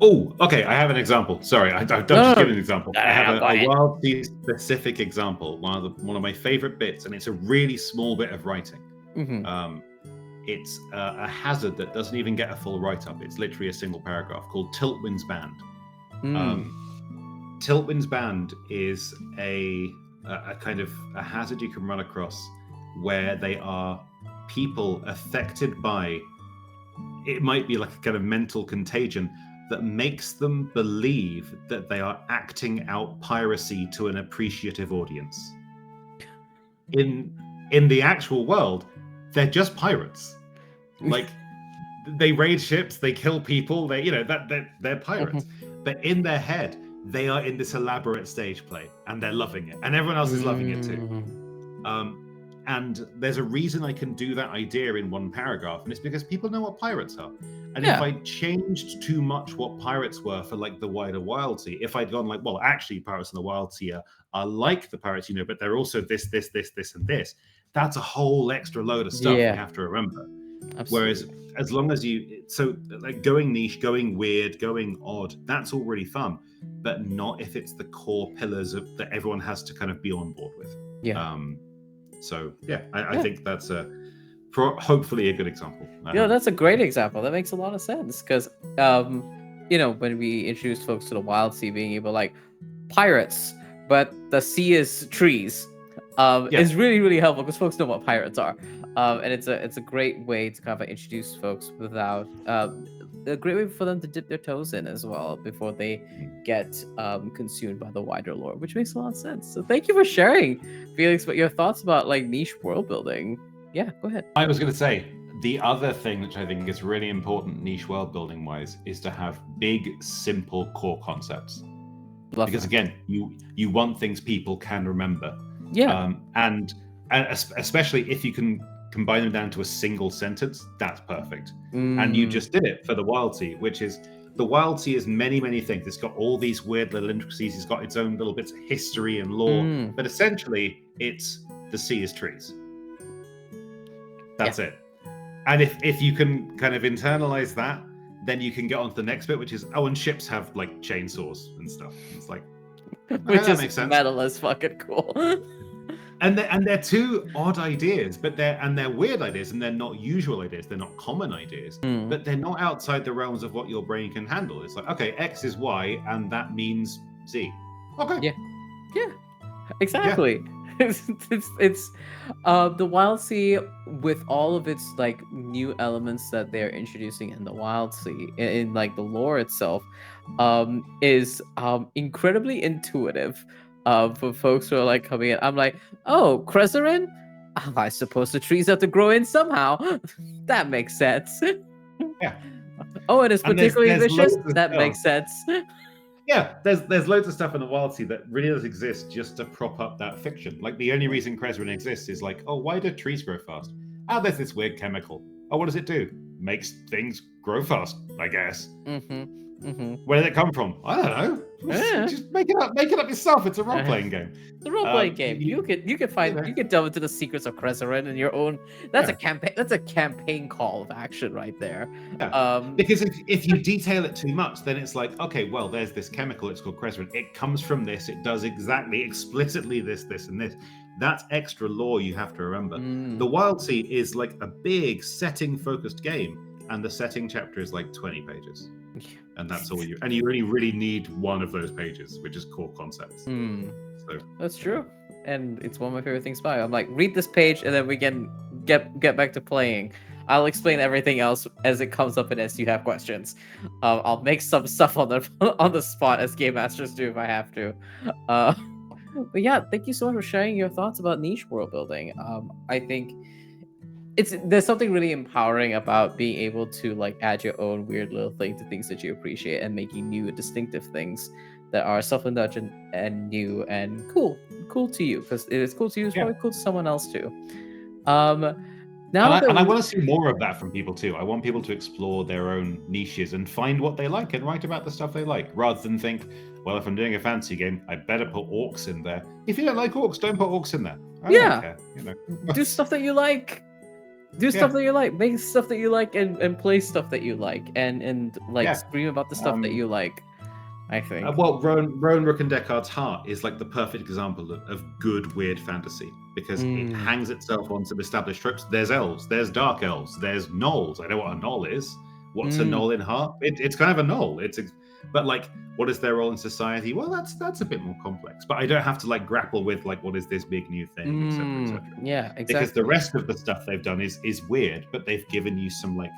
Oh, okay. I have an example. Sorry, don't just give an example. I have a Wildsea specific example. One of my favorite bits, and it's a really small bit of writing. It's a hazard that doesn't even get a full write-up. It's literally a single paragraph called Tiltwin's Band. Tiltwin's Band is a kind of a hazard you can run across where they are people affected by, it might be like a kind of mental contagion that makes them believe that they are acting out piracy to an appreciative audience. In the actual world, they're just pirates. Like, they raid ships, they kill people, they're pirates. But in their head, they are in this elaborate stage play, and they're loving it, and everyone else is loving it too. And there's a reason I can do that idea in one paragraph, and it's because people know what pirates are. And if I changed too much what pirates were for like the wider Wildsea, if I'd gone like, well, actually pirates in the Wildsea are like the pirates, but they're also this, and this, that's a whole extra load of stuff you have to remember. Whereas Absolutely. as long as like going niche, going weird, going odd, that's all really fun, but not if it's the core pillars that everyone has to kind of be on board with. Yeah. So yeah, I Yeah. think that's hopefully a good example. That's a great example. That makes a lot of sense because, when we introduced folks to the Wildsea, being able like pirates, but the sea is trees, Yeah. is really really helpful because folks know what pirates are, and it's a great way to kind of introduce folks without a great way for them to dip their toes in as well before they get consumed by the wider lore, which makes a lot of sense. So thank you for sharing, Felix, but your thoughts about like niche world building. Yeah, go ahead. I was going to say, the other thing which I think is really important niche world building wise is to have big, simple core concepts. Love Because that. again, you want things people can remember. Yeah. And especially if you can combine them down to a single sentence, that's perfect. And you just did it for the Wildsea, which is the Wildsea is many, many things. It's got all these weird little intricacies. It's got its own little bits of history and lore, but essentially, it's the sea is trees. That's it. And if you can kind of internalize that, then you can get on to the next bit, which is and ships have like chainsaws and stuff. It's like, which that is makes sense. metal as fucking cool. And they're two odd ideas, but they're weird ideas, and they're not usual ideas. They're not common ideas, but they're not outside the realms of what your brain can handle. It's like, okay, X is Y, and that means Z. Okay. Yeah, exactly. Yeah. It's the Wildsea with all of its like new elements that they're introducing in the Wildsea in like the lore itself, is incredibly intuitive. For folks who are like coming in, I'm like, oh, Krezerin? Oh, I suppose the trees have to grow in somehow. That makes sense. Yeah. Oh, and it's particularly vicious. That stuff. makes sense. Yeah, there's loads of stuff in the Wildsea that really does exist just to prop up that fiction. Like the only reason Krezerin exists is like, oh, why do trees grow fast? Oh, there's this weird chemical. Oh, what does it do? Makes things grow fast, I guess. Where did it come from? I don't know. Just make it up yourself. It's a role-playing game. It's a role-playing game. You could find you could delve into the secrets of Krezerin in your own. That's a campaign. That's a campaign call of action right there. Yeah. Because if you detail it too much, then it's like, okay, well, there's this chemical. It's called Krezerin. It comes from this. It does exactly, explicitly this, and this. That's extra lore you have to remember. The Wildsea is like a big setting-focused game, and the setting chapter is like 20 pages. And that's all you only really need one of those pages, which is core concepts. So that's true, and it's one of my favorite things about it. I'm like, read this page, and then we can get back to playing. I'll explain everything else as it comes up and as you have questions. I'll make some stuff on the spot as game masters do if I have to. But yeah, thank you so much for sharing your thoughts about niche world building. I think there's something really empowering about being able to like add your own weird little thing to things that you appreciate and making new distinctive things that are self-indulgent and new and cool to you, because it is cool to you, it's probably cool to someone else too. I want to see more of that from people too. I want people to explore their own niches and find what they like and write about the stuff they like, rather than think, well, if I'm doing a fantasy game, I better put orcs in there. If you don't like orcs, don't put orcs in there. I don't care, do stuff that you like. Do stuff that you like. Make stuff that you like and play stuff that you like and scream about the stuff that you like. I think. Well, Rowan Rook and Deckard's Heart is like the perfect example of good weird fantasy, because it hangs itself on some established tropes. There's elves, there's dark elves, there's gnolls. I know what a gnoll is. What's a gnoll in Heart? It's kind of a gnoll. But like, what is their role in society? Well, that's a bit more complex. But I don't have to like grapple with like what is this big new thing, etc., etc. Yeah, exactly. Because the rest of the stuff they've done is weird, but they've given you some like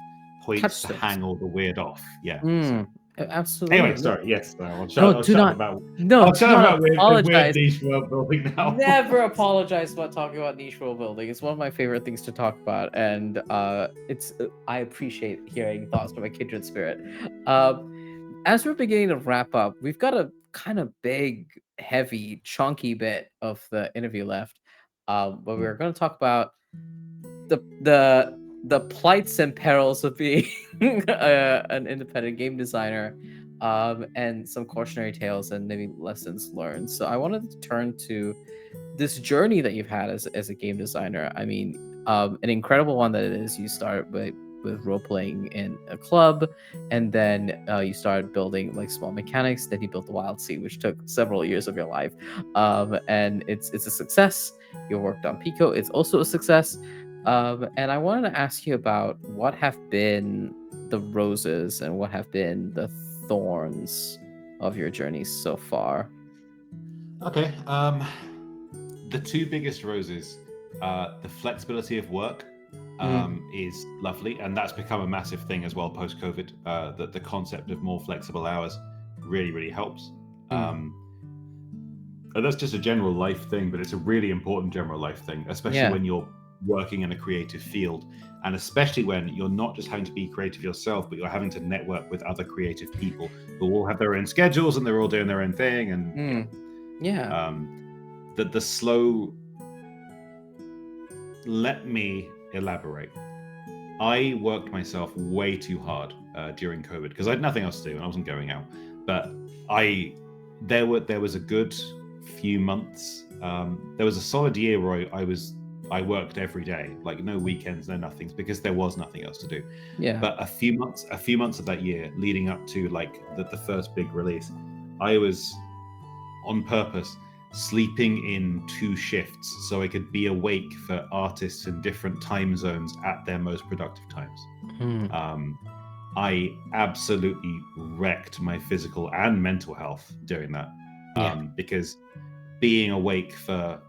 points to hang all the weird off. Yeah. So. Absolutely. Anyway, sorry. Yes, I'll do not apologize. Niche world building now. Never apologize about talking about niche world building. It's one of my favorite things to talk about, and I appreciate hearing thoughts from a kindred spirit. As we're beginning to wrap up, we've got a kind of big, heavy, chunky bit of the interview left, but we're going to talk about the plights and perils of being an independent game designer, and some cautionary tales and maybe lessons learned. So I wanted to turn to this journey that you've had as a game designer. I mean, An incredible one that it is. You start with role playing in a club, and then you start building like small mechanics. Then you built the Wildsea, which took several years of your life, and it's a success. You worked on Pico; it's also a success. And I wanted to ask you about what have been the roses and what have been the thorns of your journey so far. Okay. The two biggest roses, the flexibility of work is lovely, and that's become a massive thing as well post-COVID. That the concept of more flexible hours really helps. And that's just a general life thing, but it's a really important general life thing, especially when you're working in a creative field, and especially when you're not just having to be creative yourself, but you're having to network with other creative people who all have their own schedules and they're all doing their own thing. And the slow. Let me elaborate. I worked myself way too hard during COVID because I had nothing else to do and I wasn't going out. But there was a good few months. There was a solid year where I worked every day, like no weekends, no nothings, because there was nothing else to do. Yeah. But a few months of that year, leading up to like the first big release, I was on purpose sleeping in 2 shifts so I could be awake for artists in different time zones at their most productive times. I absolutely wrecked my physical and mental health doing that. Because being awake for,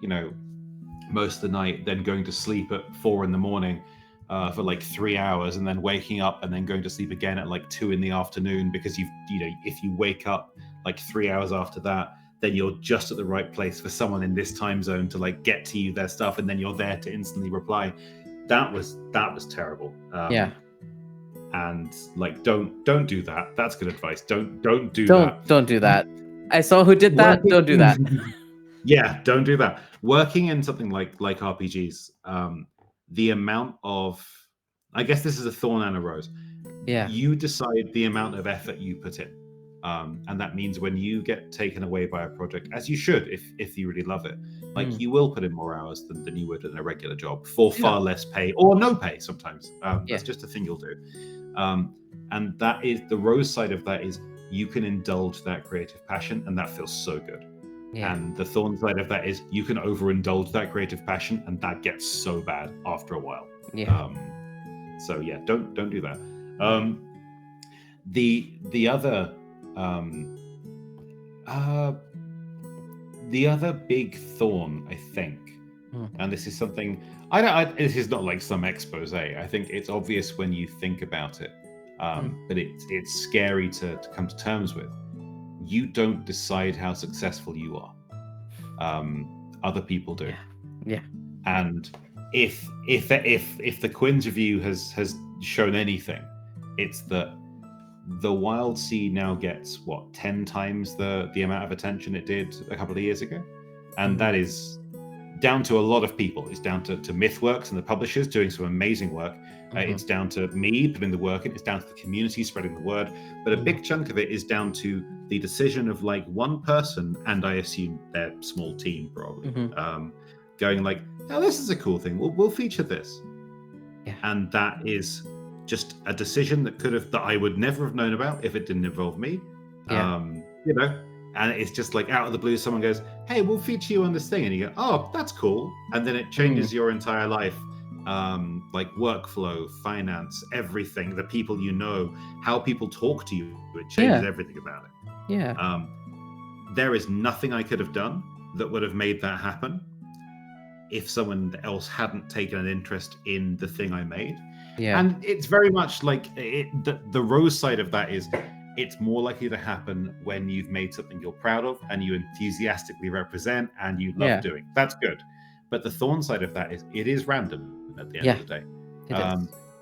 most of the night, then going to sleep at 4 a.m. For like 3 hours, and then waking up and then going to sleep again at like 2 p.m. because if you wake up like 3 hours after that, then you're just at the right place for someone in this time zone to like get to you their stuff, and then you're there to instantly reply. That was terrible. And like don't do that. That's good advice. Don't do that. Don't do that. I saw who did that. Don't do that. Yeah, don't do that. Working in something like RPGs, the amount of, I guess this is a thorn and a rose. Yeah. You decide the amount of effort you put in. And that means when you get taken away by a project, as you should, if you really love it, like you will put in more hours than you would in a regular job for far less pay or no pay sometimes. That's just a thing you'll do. And that is the rose side of that, is you can indulge that creative passion, and that feels so good. And the thorn side of that is you can overindulge that creative passion, and that gets so bad after a while. So yeah, don't do that. The other big thorn, I think, and this is something this is not like some expose. I think it's obvious when you think about it, but it's scary to come to terms with. You don't decide how successful you are. Other people do. And if the Quinn's review has shown anything, it's that the Wildsea now gets 10 times the amount of attention it did a couple of years ago, and that is down to a lot of people. It's down to Mythworks and the publishers doing some amazing work. It's down to me putting the work in. It's down to the community spreading the word. But a big chunk of it is down to the decision of like one person, and I assume their small team probably, going like, "Oh, this is a cool thing. We'll feature this," and that is just a decision that I would never have known about if it didn't involve me. And it's just like out of the blue, someone goes, "Hey, we'll feature you on this thing," and you go, "Oh, that's cool," and then it changes your entire life, like workflow, finance, everything, the people you know, how people talk to you, it changes everything about it. There is nothing I could have done that would have made that happen if someone else hadn't taken an interest in the thing I made. And it's very much like the rose side of that is, it's more likely to happen when you've made something you're proud of and you enthusiastically represent and you love doing. That's good. But the thorn side of that is, it is random at the end of the day.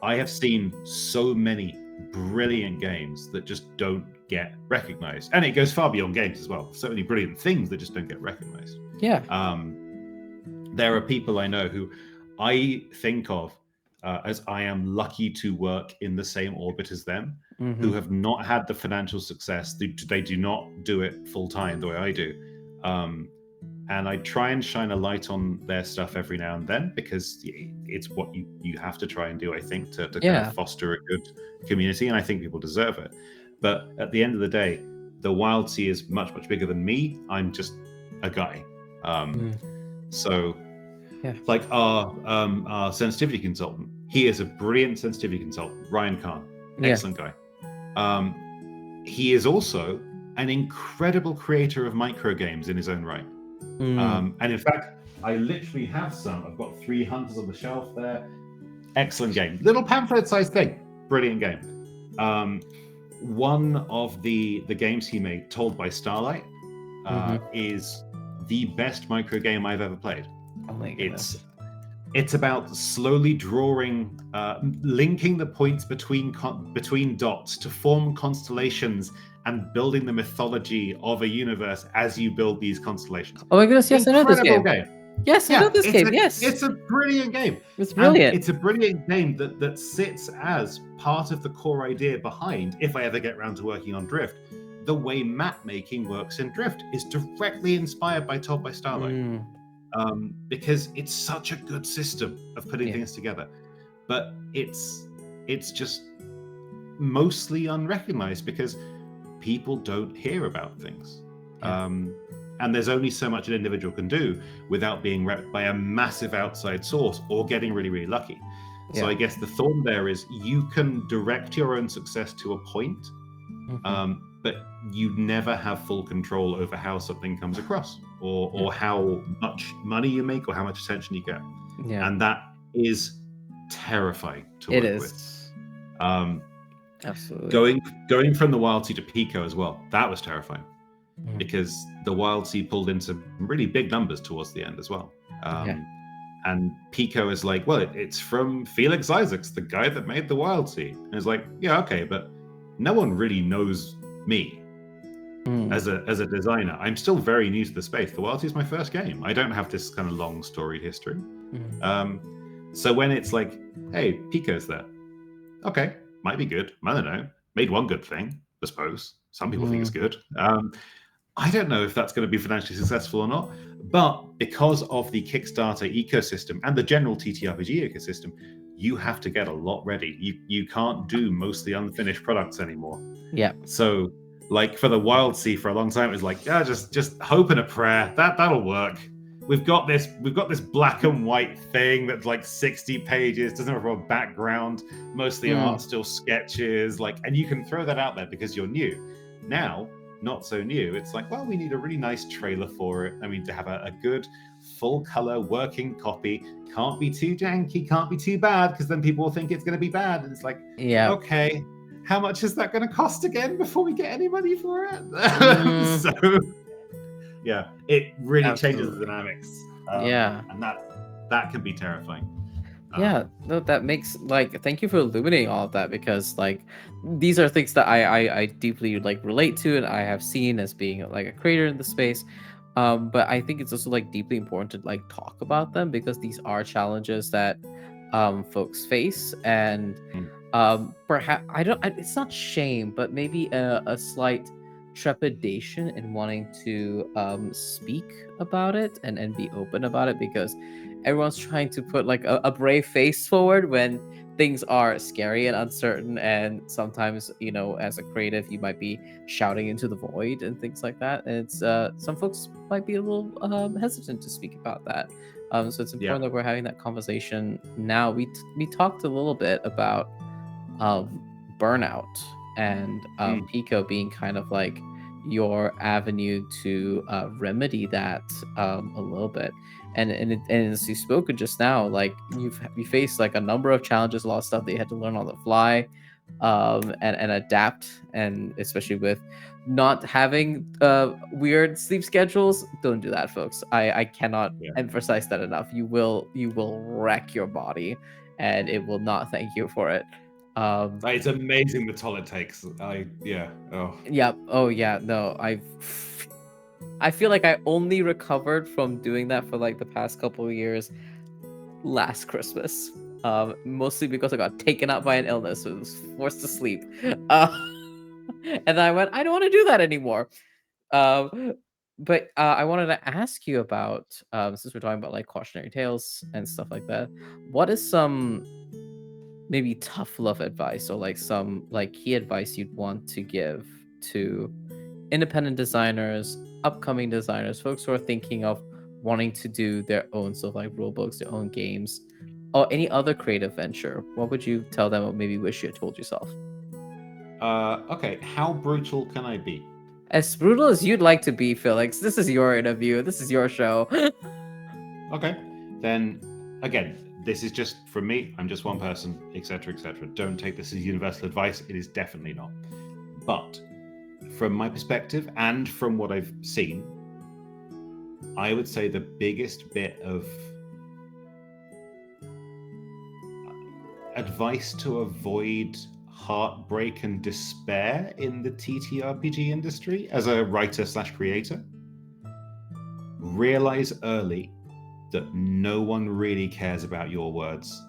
I have seen so many brilliant games that just don't get recognized. And it goes far beyond games as well. So many brilliant things that just don't get recognized. There are people I know who I think of as I am lucky to work in the same orbit as them, who have not had the financial success. They do not do it full time the way I do, and I try and shine a light on their stuff every now and then, because it's what you have to try and do, I think, to kind Yeah. of foster a good community, and I think people deserve it. But at the end of the day, the Wildsea is much, much bigger than me. I'm just a guy. So, Yeah. like our sensitivity consultant, he is a brilliant sensitivity consultant, Ryan Kahn, excellent guy. He is also an incredible creator of micro games in his own right. And in fact, I literally have some. I've got 3 Hunters on the shelf there. Excellent game, little pamphlet-sized thing, brilliant game. One of the games he made, Told by Starlight, is the best micro game I've ever played. Oh my goodness. It's about slowly drawing, linking the points between dots to form constellations and building the mythology of a universe as you build these constellations. Oh my goodness, yes, I know this game. Yes, I know this game, yes. It's a brilliant game. It's brilliant. And it's a brilliant game that sits as part of the core idea behind, if I ever get around to working on Drift, the way map making works in Drift is directly inspired by Told by Starlight. Because it's such a good system of putting things together. But it's just mostly unrecognized because people don't hear about things. And there's only so much an individual can do without being repped by a massive outside source or getting really, really lucky. So I guess the thought there is you can direct your own success to a point, but you never have full control over how something comes across or how much money you make or how much attention you get. And that is terrifying to work with. Absolutely. Going from the Wildsea to Pico as well, that was terrifying. Because the Wildsea pulled in some really big numbers towards the end as well. And Pico is like, well, it's from Felix Isaacs, the guy that made the Wildsea. And it's like, yeah, okay, but no one really knows me as a designer. I'm still very new to the space. The Wildsea is my first game. I don't have this kind of long storied history. So when it's like, hey, Pico's there. Okay, might be good. I don't know. Made one good thing, I suppose. Some people think it's good. I don't know if that's going to be financially successful or not, but because of the Kickstarter ecosystem and the general TTRPG ecosystem, you have to get a lot ready. You can't do mostly unfinished products anymore. So, like for the Wildsea, for a long time, it was like, just hope and a prayer that'll work. We've got this black and white thing that's like 60 pages, doesn't have a background, mostly art, still sketches, and you can throw that out there because you're new. Now, not so new. It's like, well, we need a really nice trailer for it. I mean, to have a good full color working copy. Can't be too janky, can't be too bad, because then people will think it's going to be bad. And it's like, okay, how much is that going to cost again before we get any money for it? So, yeah, it really changes the dynamics. And that can be terrifying. No, that makes thank you for illuminating all of that, because these are things that I deeply relate to and I have seen as being a creator in the space. But I think it's also deeply important to talk about them, because these are challenges that folks face, and perhaps it's not shame, but maybe a slight trepidation in wanting to speak about it and be open about it, because everyone's trying to put a brave face forward when things are scary and uncertain, and sometimes as a creative you might be shouting into the void and things like that, and it's some folks might be a little hesitant to speak about that. So it's important that we're having that conversation now. We talked a little bit about burnout and Pico being kind of your avenue to remedy that a little bit. And as you spoke just now, you faced a number of challenges, a lot of stuff that you had to learn on the fly, and adapt, and especially with not having weird sleep schedules. Don't do that, folks. I cannot emphasize that enough. You will wreck your body, and it will not thank you for it. It's amazing the toll it takes. I feel like I only recovered from doing that for the past couple of years last Christmas, mostly because I got taken out by an illness, so I was forced to sleep, and I went, I don't want to do that anymore. But I wanted to ask you about since we're talking about like cautionary tales and stuff like that. What is some maybe tough love advice or like some like key advice you'd want to give to independent designers, upcoming designers, folks who are thinking of wanting to do their own stuff like rule books, their own games, or any other creative venture? What would you tell them or maybe wish you had told yourself? Okay, how brutal can I be? As brutal as you'd like to be, Felix, this is your interview. This is your show. Okay, then again, this is just from me. I'm just one person, etc., etc. Don't take this as universal advice. It is definitely not. But from my perspective and from what I've seen, I would say the biggest bit of advice to avoid heartbreak and despair in the TTRPG industry as a writer/creator, realize early that no one really cares about your words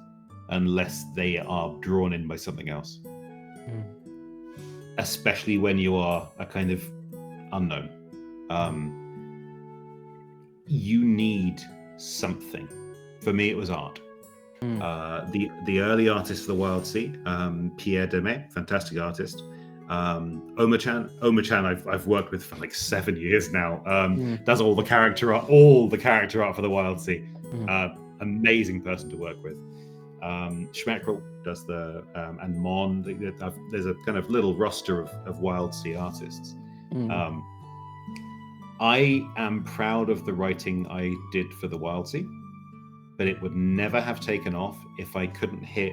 unless they are drawn in by something else. Especially when you are a kind of unknown. You need something. For me, it was art. The early artists of the Wildsea, Pierre Demet, fantastic artist. Oma-chan, I've worked with for like 7 years now. Does all the character art for the Wildsea. Amazing person to work with. Schmeckrel does the and Mon. There's a kind of little roster of Wildsea artists. I am proud of the writing I did for the Wildsea, but it would never have taken off if I couldn't hit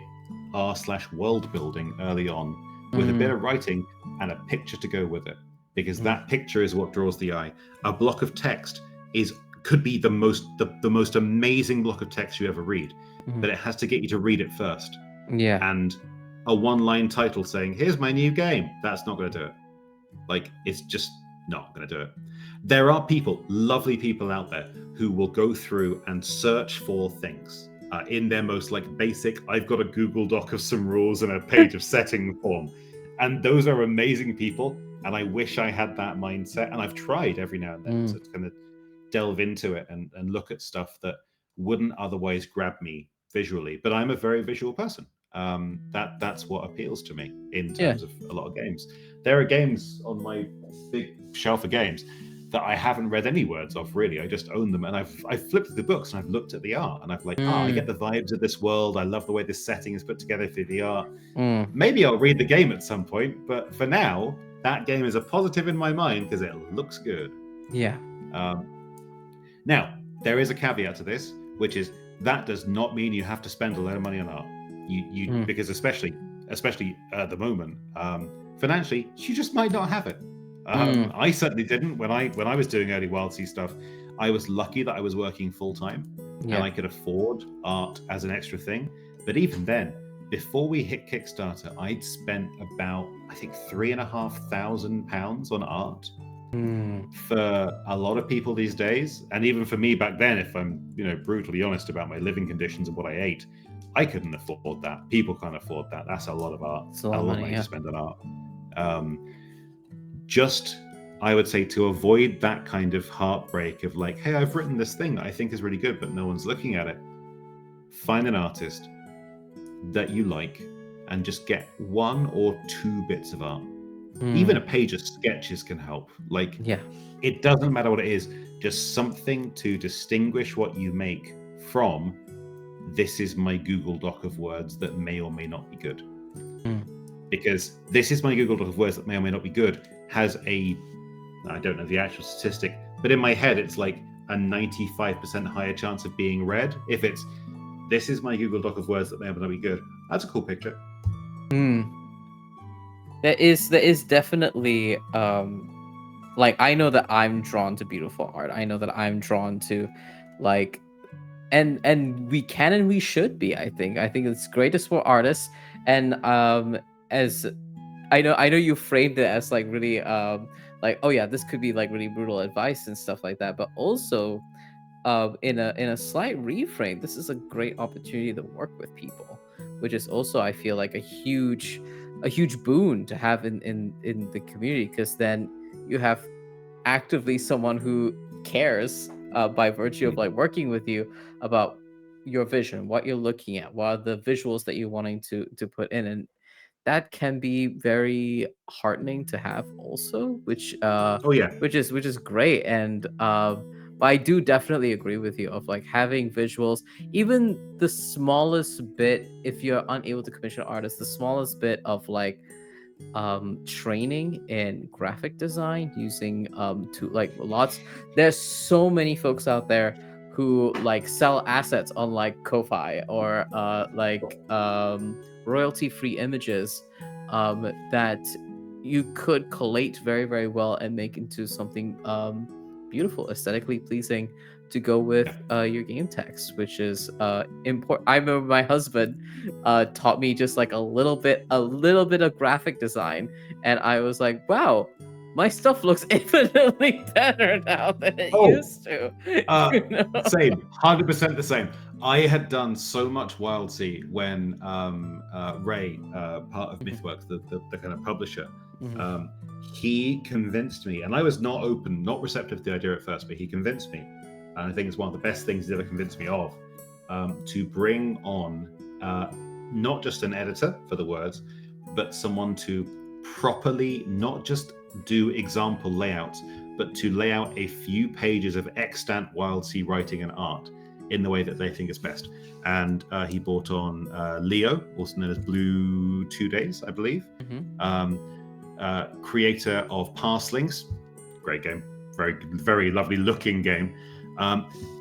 r/world building early on with a bit of writing and a picture to go with it, because that picture is what draws the eye. A block of text could be the most amazing block of text you ever read, but it has to get you to read it first. Yeah. And a one-line title saying, "Here's my new game," that's not going to do it. Like, it's just not going to do it. There are people, lovely people out there, who will go through and search for things in their most like basic, I've got a Google Doc of some rules and a page of setting form. And those are amazing people. And I wish I had that mindset. And I've tried every now and then to kind of delve into it and look at stuff that wouldn't otherwise grab me visually. But I'm a very visual person. That's what appeals to me in terms of a lot of games. There are games on my big shelf of games that I haven't read any words of, really. I just own them, and I've flipped the books and I've looked at the art, and I've like, I get the vibes of this world. I love the way this setting is put together through the art. Maybe I'll read the game at some point, but for now, that game is a positive in my mind because it looks good. Yeah. Now, there is a caveat to this, which is that does not mean you have to spend a lot of money on art. Because especially at the moment, financially, you just might not have it. I certainly didn't when I was doing early Wildsea stuff. I was lucky that I was working full time and I could afford art as an extra thing. But even then, before we hit Kickstarter, I'd spent about, I think, £3,500 on art. For a lot of people these days, and even for me back then, if I'm brutally honest about my living conditions and what I ate, I couldn't afford that. People can't afford that. That's a lot of art. It's a lot of money to spend on art. Just, I would say, to avoid that kind of heartbreak of like, hey, I've written this thing that I think is really good, but no one's looking at it. Find an artist that you like and just get 1 or 2 bits of art. Even a page of sketches can help. Like, it doesn't matter what it is, just something to distinguish what you make from this is my Google Doc of words that may or may not be good. Because this is my Google Doc of words that may or may not be good has I don't know the actual statistic, but in my head it's like a 95% higher chance of being read if it's this is my Google Doc of words that may or may not be good. That's a cool picture. There is definitely like, I know that I'm drawn to beautiful art. I know that I'm drawn to like and we can and we should be. I think it's great to support artists, and as I know you framed it as like really like, oh yeah, this could be like really brutal advice and stuff like that, but also in a slight reframe, this is a great opportunity to work with people, which is also, I feel like, a huge boon to have in the community, because then you have actively someone who cares by virtue of like working with you about your vision, what you're looking at, what are the visuals that you're wanting to put in, and that can be very heartening to have also, Oh yeah, which is great. And but I do definitely agree with you of like having visuals, even the smallest bit, if you're unable to commission artists, the smallest bit of like training in graphic design using to like lots there's so many folks out there who like sell assets on like Ko-fi or royalty free images that you could collate very very well and make into something beautiful, aesthetically pleasing to go with yeah. your game text, which is important. I remember my husband taught me just like a little bit of graphic design, and I was like, wow, my stuff looks infinitely better now than it Oh, used to. Uh, You know? same, 100% the same. I had done so much Wildsea when Ray, part of Mhm, Mythworks, the kind of publisher, mhm, um, he convinced me, and I was not open, not receptive to the idea at first, but he convinced me, and I think it's one of the best things he's ever convinced me of, to bring on not just an editor for the words, but someone to properly not just do example layouts, but to lay out a few pages of extant Wildsea writing and art in the way that they think is best. And he brought on Leo, also known as Blue 2 Days, I believe, mhm. creator of Parslings. Great game. Very, very lovely looking game.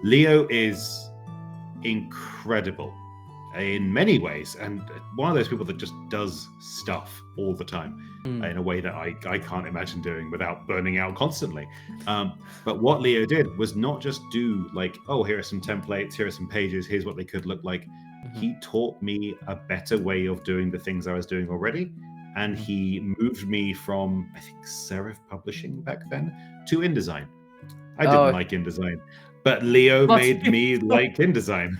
Leo is incredible in many ways, and one of those people that just does stuff all the time Mm. in a way that I can't imagine doing without burning out constantly. But what Leo did was not just do like, oh, here are some templates, here are some pages, here's what they could look like. Mhm, He taught me a better way of doing the things I was doing already, and mhm. he moved me from, I think, Serif Publishing back then to InDesign. I didn't Oh, like InDesign, but Leo lots of made me people. like InDesign.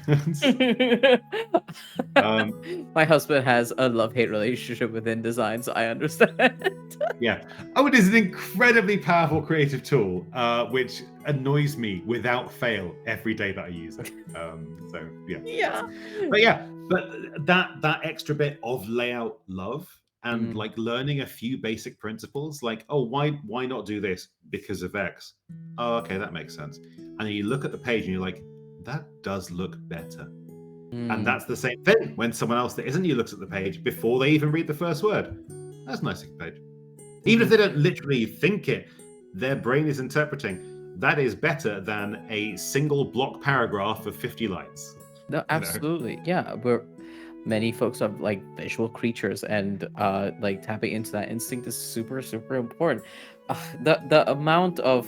um, My husband has a love-hate relationship with InDesign, so I understand. yeah. Oh, it is an incredibly powerful creative tool, which annoys me without fail every day that I use it. So yeah, Yeah. but yeah, but that extra bit of layout love and Mm, like learning a few basic principles, like, oh, why not do this because of X? Oh, okay, that makes sense. And then you look at the page and you're like, that does look better. And mm, that's the same thing when someone else that isn't you looks at the page before they even read the first word. That's a nice page. Even if mhm. they don't literally think it, their brain is interpreting. That is better than a single block paragraph of 50 lines. No, You know? absolutely. Yeah, we're many folks are like visual creatures, and like tapping into that instinct is super super important. The amount of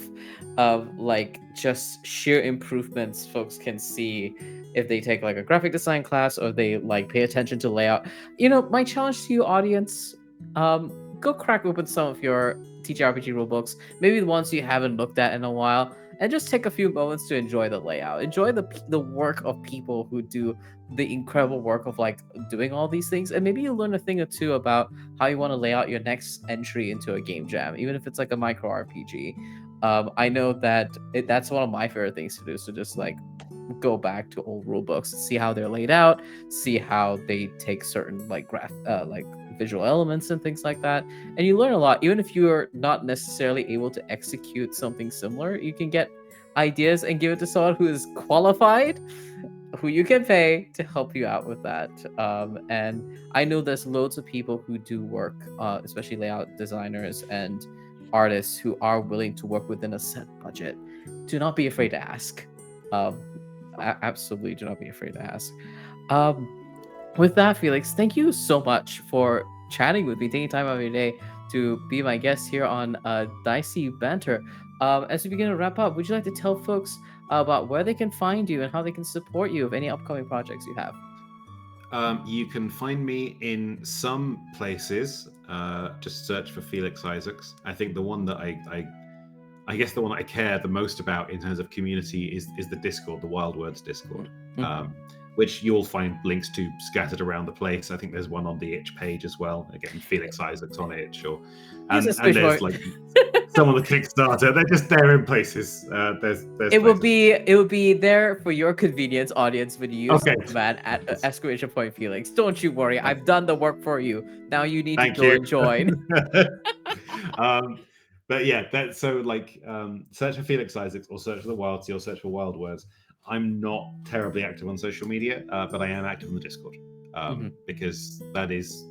like just sheer improvements folks can see if they take like a graphic design class or they like pay attention to layout. You know, my challenge to you audience, go crack open some of your TTRPG rulebooks, maybe the ones you haven't looked at in a while, and just take a few moments to enjoy the layout, enjoy the work of people who do the incredible work of like doing all these things, and maybe you learn a thing or two about how you want to lay out your next entry into a game jam, even if it's like a micro RPG. I know that that's one of my favorite things to do, so just like go back to old rule books, see how they're laid out, see how they take certain like visual elements and things like that, and you learn a lot. Even if you're not necessarily able to execute something similar, you can get ideas and give it to someone who is qualified, who you can pay to help you out with that. And I know there's loads of people who do work, especially layout designers and artists, who are willing to work within a set budget. Do not be afraid to ask. Um, Absolutely, do not be afraid to ask. Um, with that, Felix, thank you so much for chatting with me, taking time out of your day to be my guest here on Dicey Banter. As we begin to wrap up, would you like to tell folks about where they can find you and how they can support you of any upcoming projects you have? You can find me in some places. Just search for Felix Isaacs. I think the one that I guess the one I care the most about in terms of community is the Discord, the Wild Words Discord, which you'll find links to scattered around the place. I think there's one on the Itch page as well. Again, Felix Isaacs on Itch, and there's like some on the Kickstarter. They're just there in places. There's it will be there for your convenience, audience, when you use Okay. the command at exclamation point Felix. Don't you worry, I've done the work for you. Now you need Thank to go you. and join. But yeah, that's so like search for Felix Isaacs or search for the Wildsea or search for Wild Words. I'm not terribly active on social media, but I am active on the Discord because that is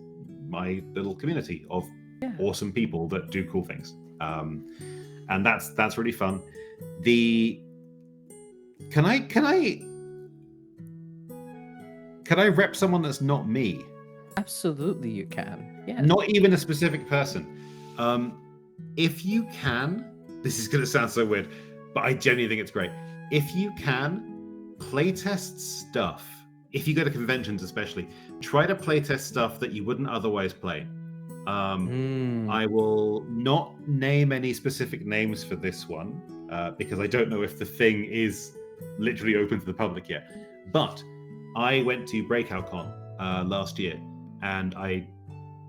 my little community of awesome people that do cool things, and that's really fun. Can I rep someone that's not me? Absolutely, you can. Yeah. Not even a specific person. If you can, this is going to sound so weird, but I genuinely think it's great. If you can, playtest stuff. If you go to conventions especially, try to playtest stuff that you wouldn't otherwise play. I will not name any specific names for this one, because I don't know if the thing is literally open to the public yet. But I went to Breakout Con last year, and I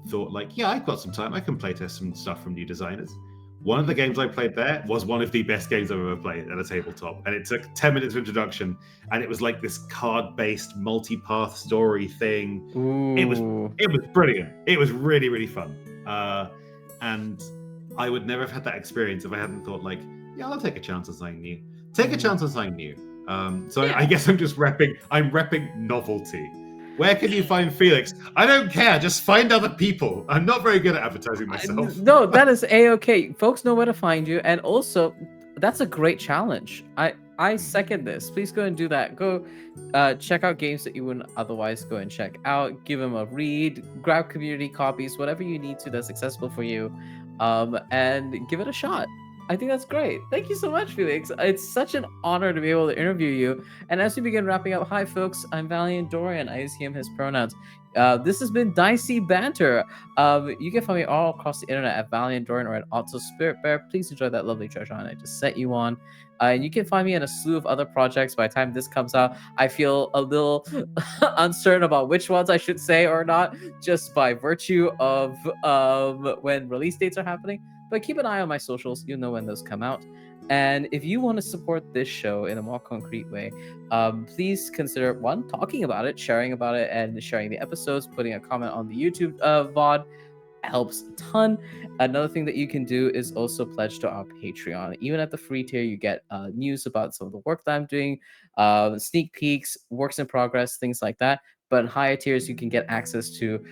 thought, like, yeah, I've got some time. I can playtest some stuff from new designers. One of the games I played there was one of the best games I've ever played at a tabletop. And it took 10 minutes of introduction, and it was like this card-based multi-path story thing. Ooh. It was brilliant. It was really, really fun. And I would never have had that experience if I hadn't thought, like, yeah, I'll take a chance on something new. Take a chance on something new. So I guess I'm just repping novelty. Where can you find Felix? I don't care. Just find other people. I'm not very good at advertising myself. No, that is A-okay. Folks know where to find you. And also, that's a great challenge. I second this. Please go and do that. Go check out games that you wouldn't otherwise go and check out. Give them a read. Grab community copies, whatever you need to that's accessible for you. And give it a shot. I think that's great. Thank you so much, Felix. It's such an honor to be able to interview you. And as we begin wrapping up, hi, folks. I'm Valiant Dorian. I use him, his pronouns. This has been Dicey Banter. You can find me all across the internet at Valiant Dorian or at Otso SpiritBear. Please enjoy that lovely treasure hunt I just set you on. And you can find me in a slew of other projects. By the time this comes out, I feel a little uncertain about which ones I should say or not, just by virtue of when release dates are happening. But keep an eye on my socials. You'll know when those come out. And if you want to support this show in a more concrete way, please consider, one, talking about it, sharing about it, and sharing the episodes, putting a comment on the YouTube VOD. Helps a ton. Another thing that you can do is also pledge to our Patreon. Even at the free tier, you get news about some of the work that I'm doing, sneak peeks, works in progress, things like that. But in higher tiers, you can get access to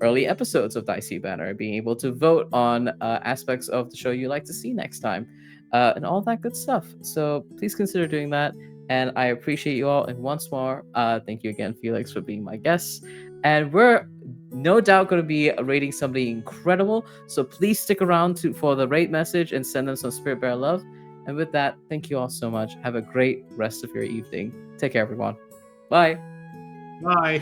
early episodes of Dicey Banter, being able to vote on aspects of the show you'd like to see next time, and all that good stuff. So please consider doing that. And I appreciate you all. And once more, thank you again, Felix, for being my guest. And we're no doubt going to be rating somebody incredible. So please stick around for the rate message and send them some SpiritBear love. And with that, thank you all so much. Have a great rest of your evening. Take care, everyone. Bye. Bye.